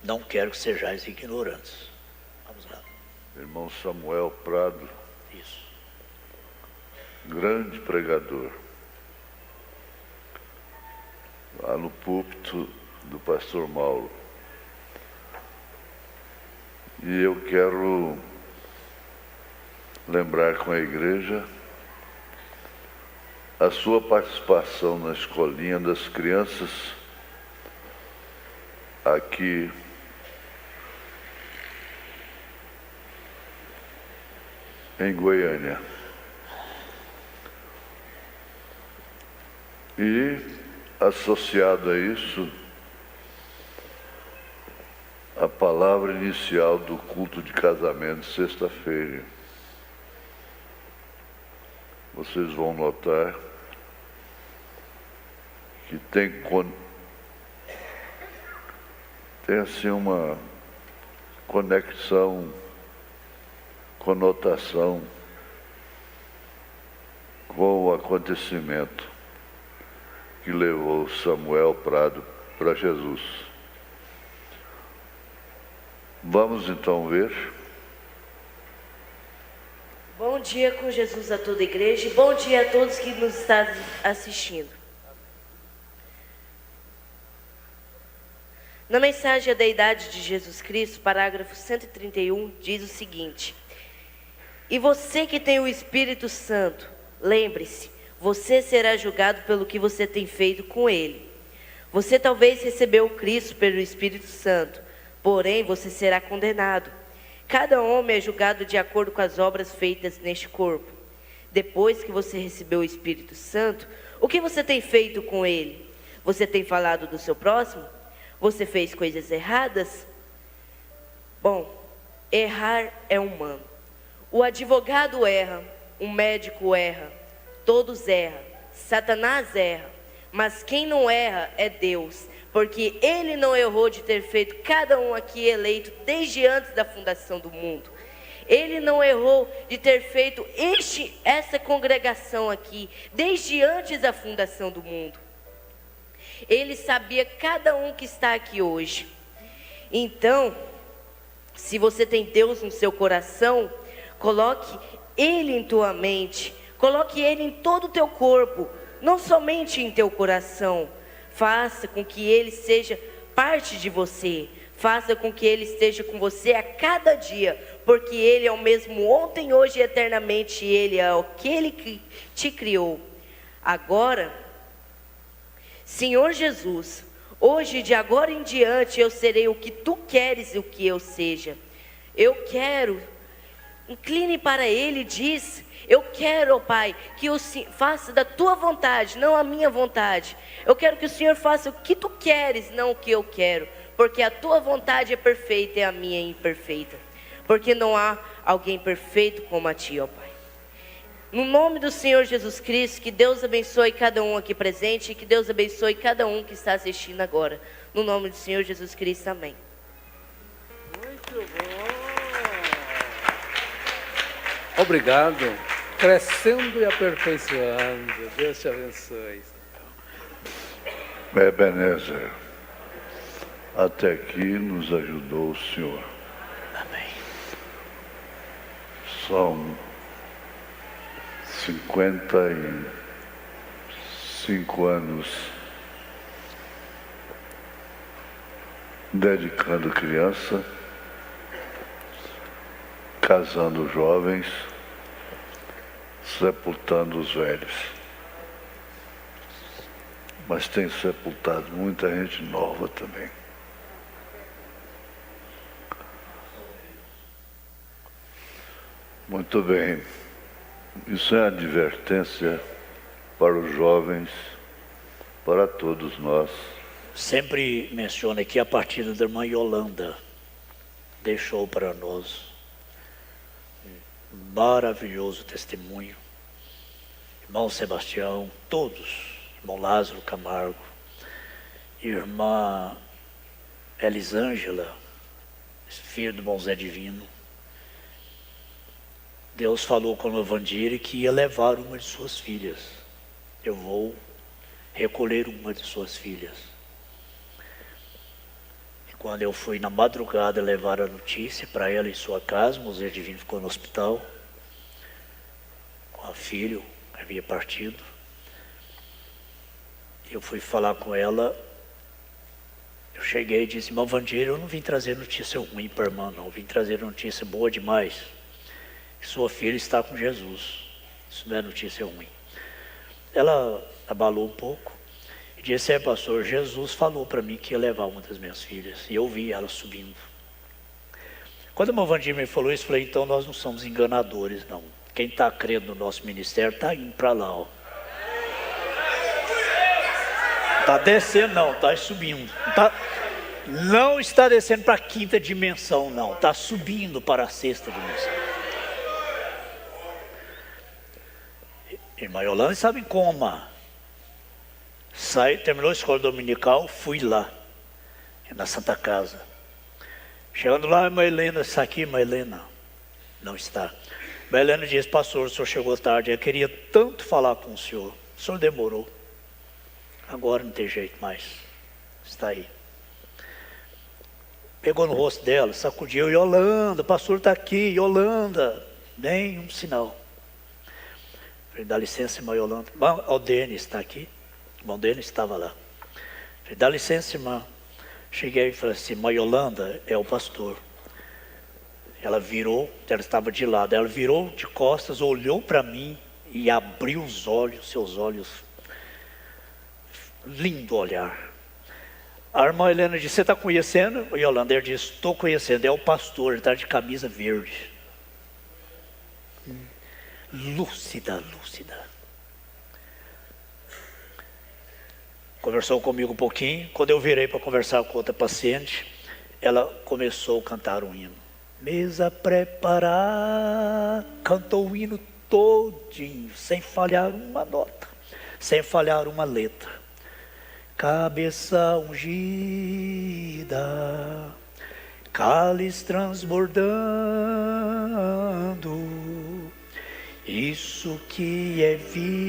Não quero que sejais ignorantes. Vamos lá. Irmão Samuel Prado. Isso. Grande pregador. Lá no púlpito do pastor Mauro. E eu quero lembrar com a igreja a sua participação na escolinha das crianças aqui em Goiânia. E associado a isso, a palavra inicial do culto de casamento, sexta-feira. Vocês vão notar que tem assim uma conexão, conotação com o acontecimento que levou Samuel Prado para Jesus. Vamos então ver. Bom dia com Jesus a toda a igreja e bom dia a todos que nos estão assistindo. Na mensagem A Deidade de Jesus Cristo, parágrafo 131, diz o seguinte: e você que tem o Espírito Santo, lembre-se, você será julgado pelo que você tem feito com ele. Você talvez recebeu Cristo pelo Espírito Santo, porém você será condenado. Cada homem é julgado de acordo com as obras feitas neste corpo. Depois que você recebeu o Espírito Santo, o que você tem feito com ele? Você tem falado do seu próximo? Você fez coisas erradas? Bom, errar é humano. O advogado erra, o médico erra, todos erram, Satanás erra, mas quem não erra é Deus, porque Ele não errou de ter feito cada um aqui eleito desde antes da fundação do mundo. Ele não errou de ter feito essa congregação aqui desde antes da fundação do mundo. Ele sabia cada um que está aqui hoje. Então, se você tem Deus no seu coração, coloque Ele em tua mente, coloque Ele em todo o teu corpo, não somente em teu coração. Faça com que Ele seja parte de você, faça com que Ele esteja com você a cada dia, porque Ele é o mesmo ontem, hoje e eternamente, e Ele é aquele que te criou. Agora, Senhor Jesus, hoje, de agora em diante, eu serei o que Tu queres e o que eu seja. Eu quero, incline para Ele e diz: eu quero, ó Pai, que o Senhor faça da Tua vontade, não a minha vontade. Eu quero que o Senhor faça o que Tu queres, não o que eu quero, porque a Tua vontade é perfeita e a minha é imperfeita, porque não há alguém perfeito como a Ti, ó Pai. No nome do Senhor Jesus Cristo, que Deus abençoe cada um aqui presente e que Deus abençoe cada um que está assistindo agora. No nome do Senhor Jesus Cristo, amém. Muito bom. Obrigado. Crescendo e aperfeiçoando. Deus te abençoe. Ebenezer, até aqui nos ajudou o Senhor. Amém. São 55 anos dedicando criança, casando jovens, sepultando os velhos. Mas tem sepultado muita gente nova também. Muito bem. Isso é advertência para os jovens, para todos nós. Sempre menciono aqui a partida da irmã Yolanda. Deixou para nós um maravilhoso testemunho. Irmão Sebastião, todos. Irmão Lázaro Camargo. Irmã Elisângela, filho do irmão Zé Divino. Deus falou com o Vandire que ia levar uma de suas filhas. Eu vou recolher uma de suas filhas. E quando eu fui na madrugada levar a notícia para ela em sua casa, o Zé Divino ficou no hospital, com a filha, que havia partido. Eu fui falar com ela, eu cheguei e disse, irmão Vandire, eu não vim trazer notícia ruim para a irmã, não, eu vim trazer notícia boa demais. Sua filha está com Jesus. Isso não é notícia ruim. Ela abalou um pouco e disse, pastor, Jesus falou para mim que ia levar uma das minhas filhas. E eu vi ela subindo. Quando o irmão Vandir me falou isso, eu falei, então nós não somos enganadores, não. Quem está crendo no nosso ministério está indo para lá, ó. Está descendo não, está subindo. Não está descendo para a quinta dimensão, não. Está subindo para a sexta dimensão. Irmã Yolanda estava em coma. Terminou a escola dominical, fui lá, na Santa Casa. Chegando lá, a irmã Helena está aqui, irmã Helena? Não está. A irmã Helena disse, pastor, o senhor chegou tarde, eu queria tanto falar com o senhor demorou. Agora não tem jeito mais, está aí. Pegou no rosto dela, sacudiu, Yolanda, o pastor está aqui, Yolanda, nenhum sinal. Falei, dá licença, irmã Yolanda. Irmão Aldene está aqui. O irmão dele estava lá. Falei, dá licença, irmã. Cheguei e falei assim, irmã Yolanda é o pastor. Ela virou, ela estava de lado, ela virou de costas, olhou para mim e abriu os olhos, seus olhos. Lindo olhar. A irmã Helena disse, você está conhecendo? Yolanda, ele disse, estou conhecendo, é o pastor, ele está de camisa verde. Lúcida. Conversou comigo um pouquinho. Quando eu virei para conversar com outra paciente, ela começou a cantar um hino. Mesa preparada, cantou o hino todinho, sem falhar uma nota, sem falhar uma letra. Cabeça ungida, cálice transbordando, isso que é vida.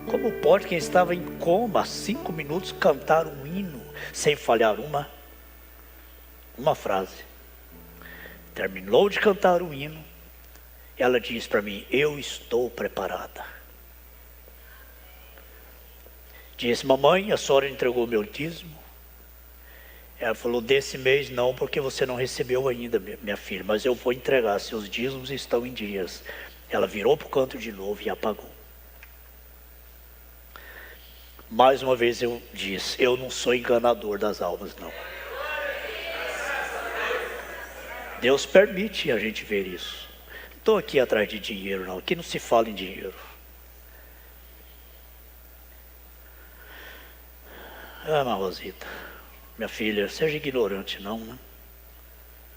Como pode quem estava em coma há 5 minutos cantar um hino sem falhar uma frase? Terminou de cantar o hino, ela disse para mim, eu estou preparada. Disse, mamãe, a senhora entregou meu dízimo? Ela falou, desse mês não, porque você não recebeu ainda, minha filha, mas eu vou entregar, seus dízimos estão em dias. Ela virou para o canto de novo e apagou. Mais uma vez eu disse, eu não sou enganador das almas, não. Deus permite a gente ver isso. Não estou aqui atrás de dinheiro, não. Aqui não se fala em dinheiro. Ah, irmã Rosita, minha filha, seja ignorante não, né?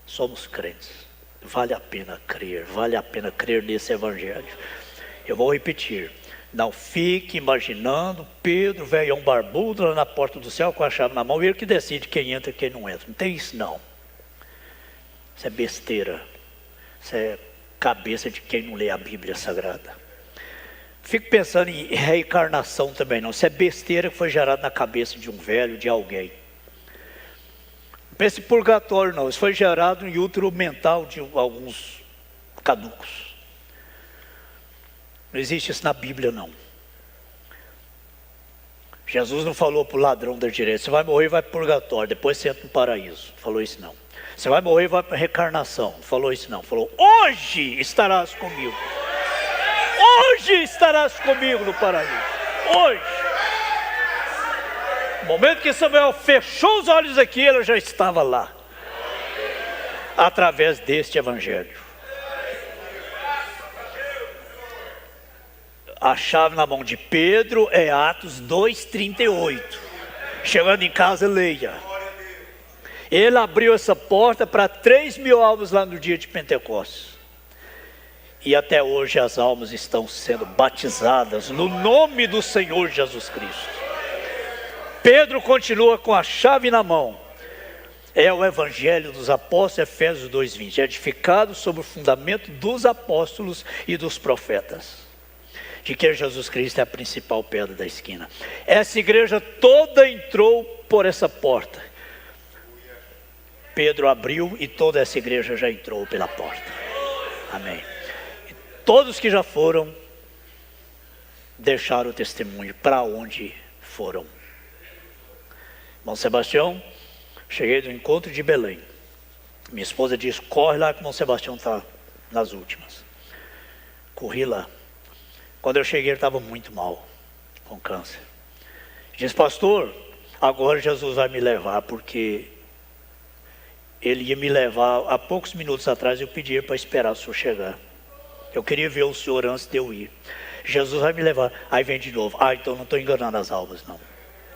Somos crentes. vale a pena crer nesse evangelho. Eu vou repetir. Não fique imaginando Pedro, velhão barbudo, lá na porta do céu com a chave na mão, e ele que decide quem entra e quem não entra. Não tem isso não. Isso é besteira. Isso é cabeça de quem não lê a Bíblia Sagrada. Fico pensando em reencarnação também não. Isso é besteira que foi gerado na cabeça de um velho, de alguém. Não pense em purgatório não. Isso foi gerado em útero mental de alguns caducos. Não existe isso na Bíblia não. Jesus não falou para o ladrão da direita: você vai morrer e vai para o purgatório, depois você entra no paraíso. Não falou isso não. Você vai morrer e vai para a reencarnação. Não falou isso não. Falou: hoje estarás comigo. Hoje estarás comigo no paraíso. Hoje. No momento que Samuel fechou os olhos aqui, ele já estava lá. Através deste evangelho. A chave na mão de Pedro é Atos 2:38. Chegando em casa, leia. Ele abriu essa porta para 3.000 almas lá no dia de Pentecostes. E até hoje as almas estão sendo batizadas no nome do Senhor Jesus Cristo. Pedro continua com a chave na mão. É o Evangelho dos Apóstolos, Efésios 2:20. Edificado sobre o fundamento dos apóstolos e dos profetas. De que Jesus Cristo é a principal pedra da esquina. Essa igreja toda entrou por essa porta. Pedro abriu e toda essa igreja já entrou pela porta. Amém. E todos que já foram, deixaram o testemunho para onde foram. Irmão Sebastião, cheguei do encontro de Belém. Minha esposa disse: corre lá que o irmão Sebastião está nas últimas. Corri lá. Quando eu cheguei, ele estava muito mal, com câncer. Disse: pastor, agora Jesus vai me levar, porque ele ia me levar. Há poucos minutos atrás eu pedi para esperar o senhor chegar. Eu queria ver o senhor antes de eu ir. Jesus vai me levar. Aí vem de novo: então não estou enganando as almas não.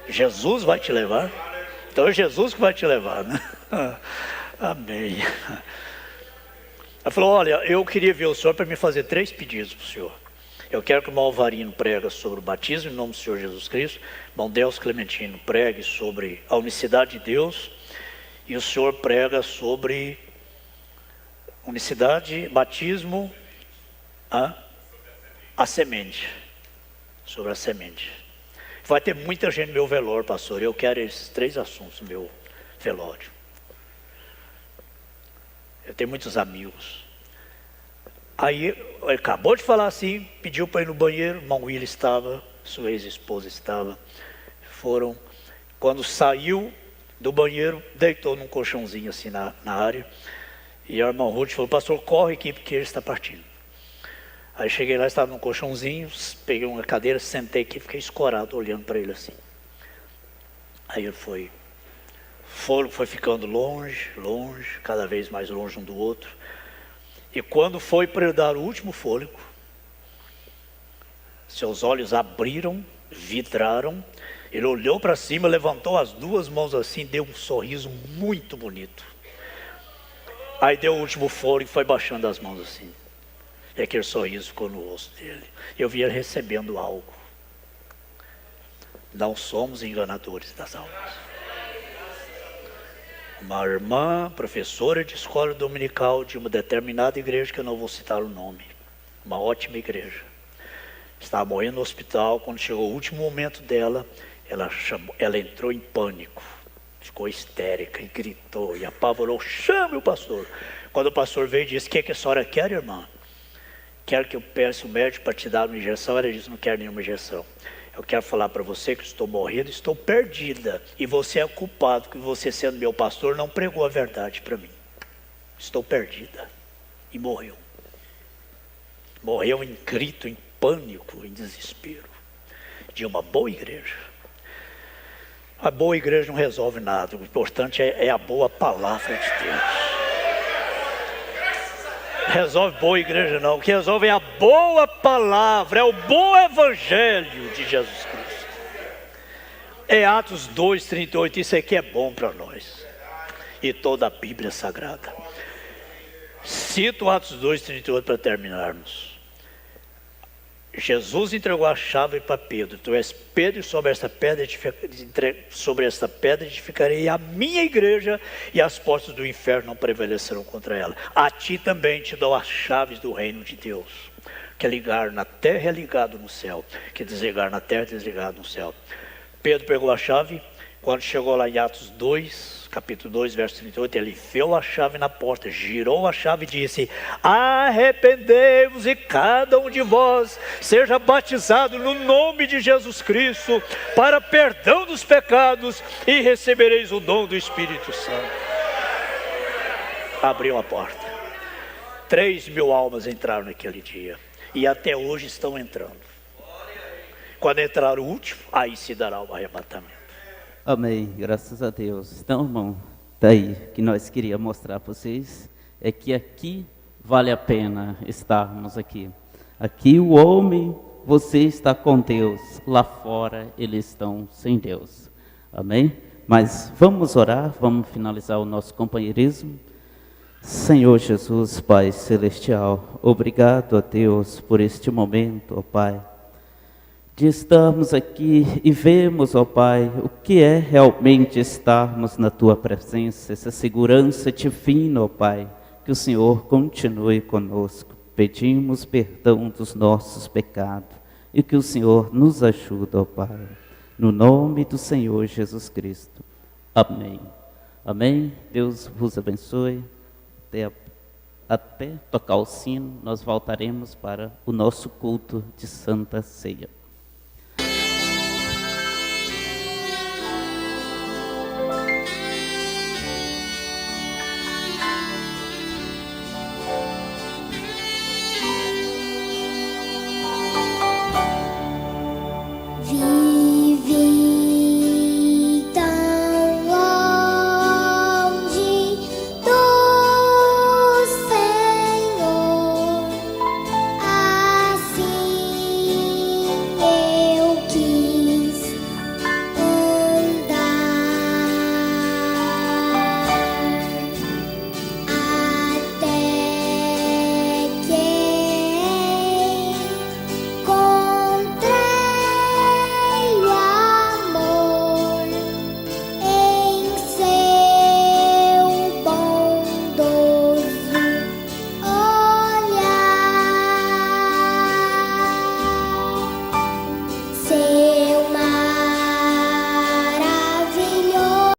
Jesus vai te levar? Então é Jesus que vai te levar, né? Amém. Ela falou: olha, eu queria ver o senhor para me fazer 3 pedidos para o senhor. Eu quero que o irmão Alvarino prega sobre o batismo em nome do Senhor Jesus Cristo. O irmão Deus Clementino pregue sobre a unicidade de Deus. E o senhor prega sobre unicidade, batismo, a semente. Sobre a semente. Vai ter muita gente no meu velório, pastor. Eu quero esses 3 assuntos no meu velório. Eu tenho muitos amigos. Aí ele acabou de falar assim, pediu para ir no banheiro. Irmão Willis estava, sua ex-esposa estava. Foram. Quando saiu do banheiro, deitou num colchãozinho assim na área. E a irmã Ruth falou: pastor, corre aqui porque ele está partindo. Aí cheguei lá, estava num colchãozinho, peguei uma cadeira, sentei aqui, fiquei escorado olhando para ele assim. Aí ele foi ficando longe, cada vez mais longe um do outro. E quando foi para ele dar o último fôlego, seus olhos abriram, vidraram. Ele olhou para cima, levantou as 2 mãos assim, deu um sorriso muito bonito. Aí deu o último fôlego e foi baixando as mãos assim. E aquele sorriso ficou no rosto dele. Eu vi ele recebendo algo. Não somos enganadores das almas. Uma irmã, professora de escola dominical de uma determinada igreja, que eu não vou citar o nome, uma ótima igreja, estava morrendo no hospital. Quando chegou o último momento dela, ela entrou em pânico, ficou histérica e gritou e apavorou: chame o pastor. Quando o pastor veio e disse: o que a senhora quer, irmã? Quer que eu peça o médico para te dar uma injeção? Ela disse: não quero nenhuma injeção. Eu quero falar para você que estou morrendo, estou perdida. E você é culpado, que você, sendo meu pastor, não pregou a verdade para mim. Estou perdida. E morreu. Morreu em grito, em pânico, em desespero. De uma boa igreja. A boa igreja não resolve nada. O importante é a boa palavra de Deus. Resolve boa igreja não. O que resolve é a boa palavra, é o bom evangelho de Jesus Cristo. É Atos 2:38. Isso aqui é bom para nós. E toda a Bíblia Sagrada. Cito Atos 2:38 para terminarmos. Jesus entregou a chave para Pedro. Tu és Pedro, e sobre esta pedra edificarei a minha igreja, e as portas do inferno não prevalecerão contra ela. A ti também te dou as chaves do reino de Deus. Que é ligar na terra é ligado no céu, que desligar na terra é desligado no céu. Pedro pegou a chave. Quando chegou lá em Atos 2, capítulo 2, verso 38, ele enfiou a chave na porta, girou a chave e disse: arrependei-vos e cada um de vós seja batizado no nome de Jesus Cristo para perdão dos pecados, e recebereis o dom do Espírito Santo. Abriu a porta. 3.000 almas entraram naquele dia, e até hoje estão entrando. Quando entrar o último, aí se dará o arrebatamento. Amém, graças a Deus. Então, irmão, daí que nós queríamos mostrar para vocês é que aqui vale a pena estarmos aqui. Aqui o homem, você está com Deus, lá fora eles estão sem Deus. Amém? Mas vamos orar, vamos finalizar o nosso companheirismo. Senhor Jesus, Pai Celestial, obrigado a Deus por este momento, ó Pai, de estarmos aqui e vemos, ó Pai, o que é realmente estarmos na Tua presença, essa segurança divina, ó Pai, que o Senhor continue conosco. Pedimos perdão dos nossos pecados e que o Senhor nos ajude, ó Pai, no nome do Senhor Jesus Cristo. Amém. Amém. Deus vos abençoe. Até tocar o sino, nós voltaremos para o nosso culto de Santa Ceia.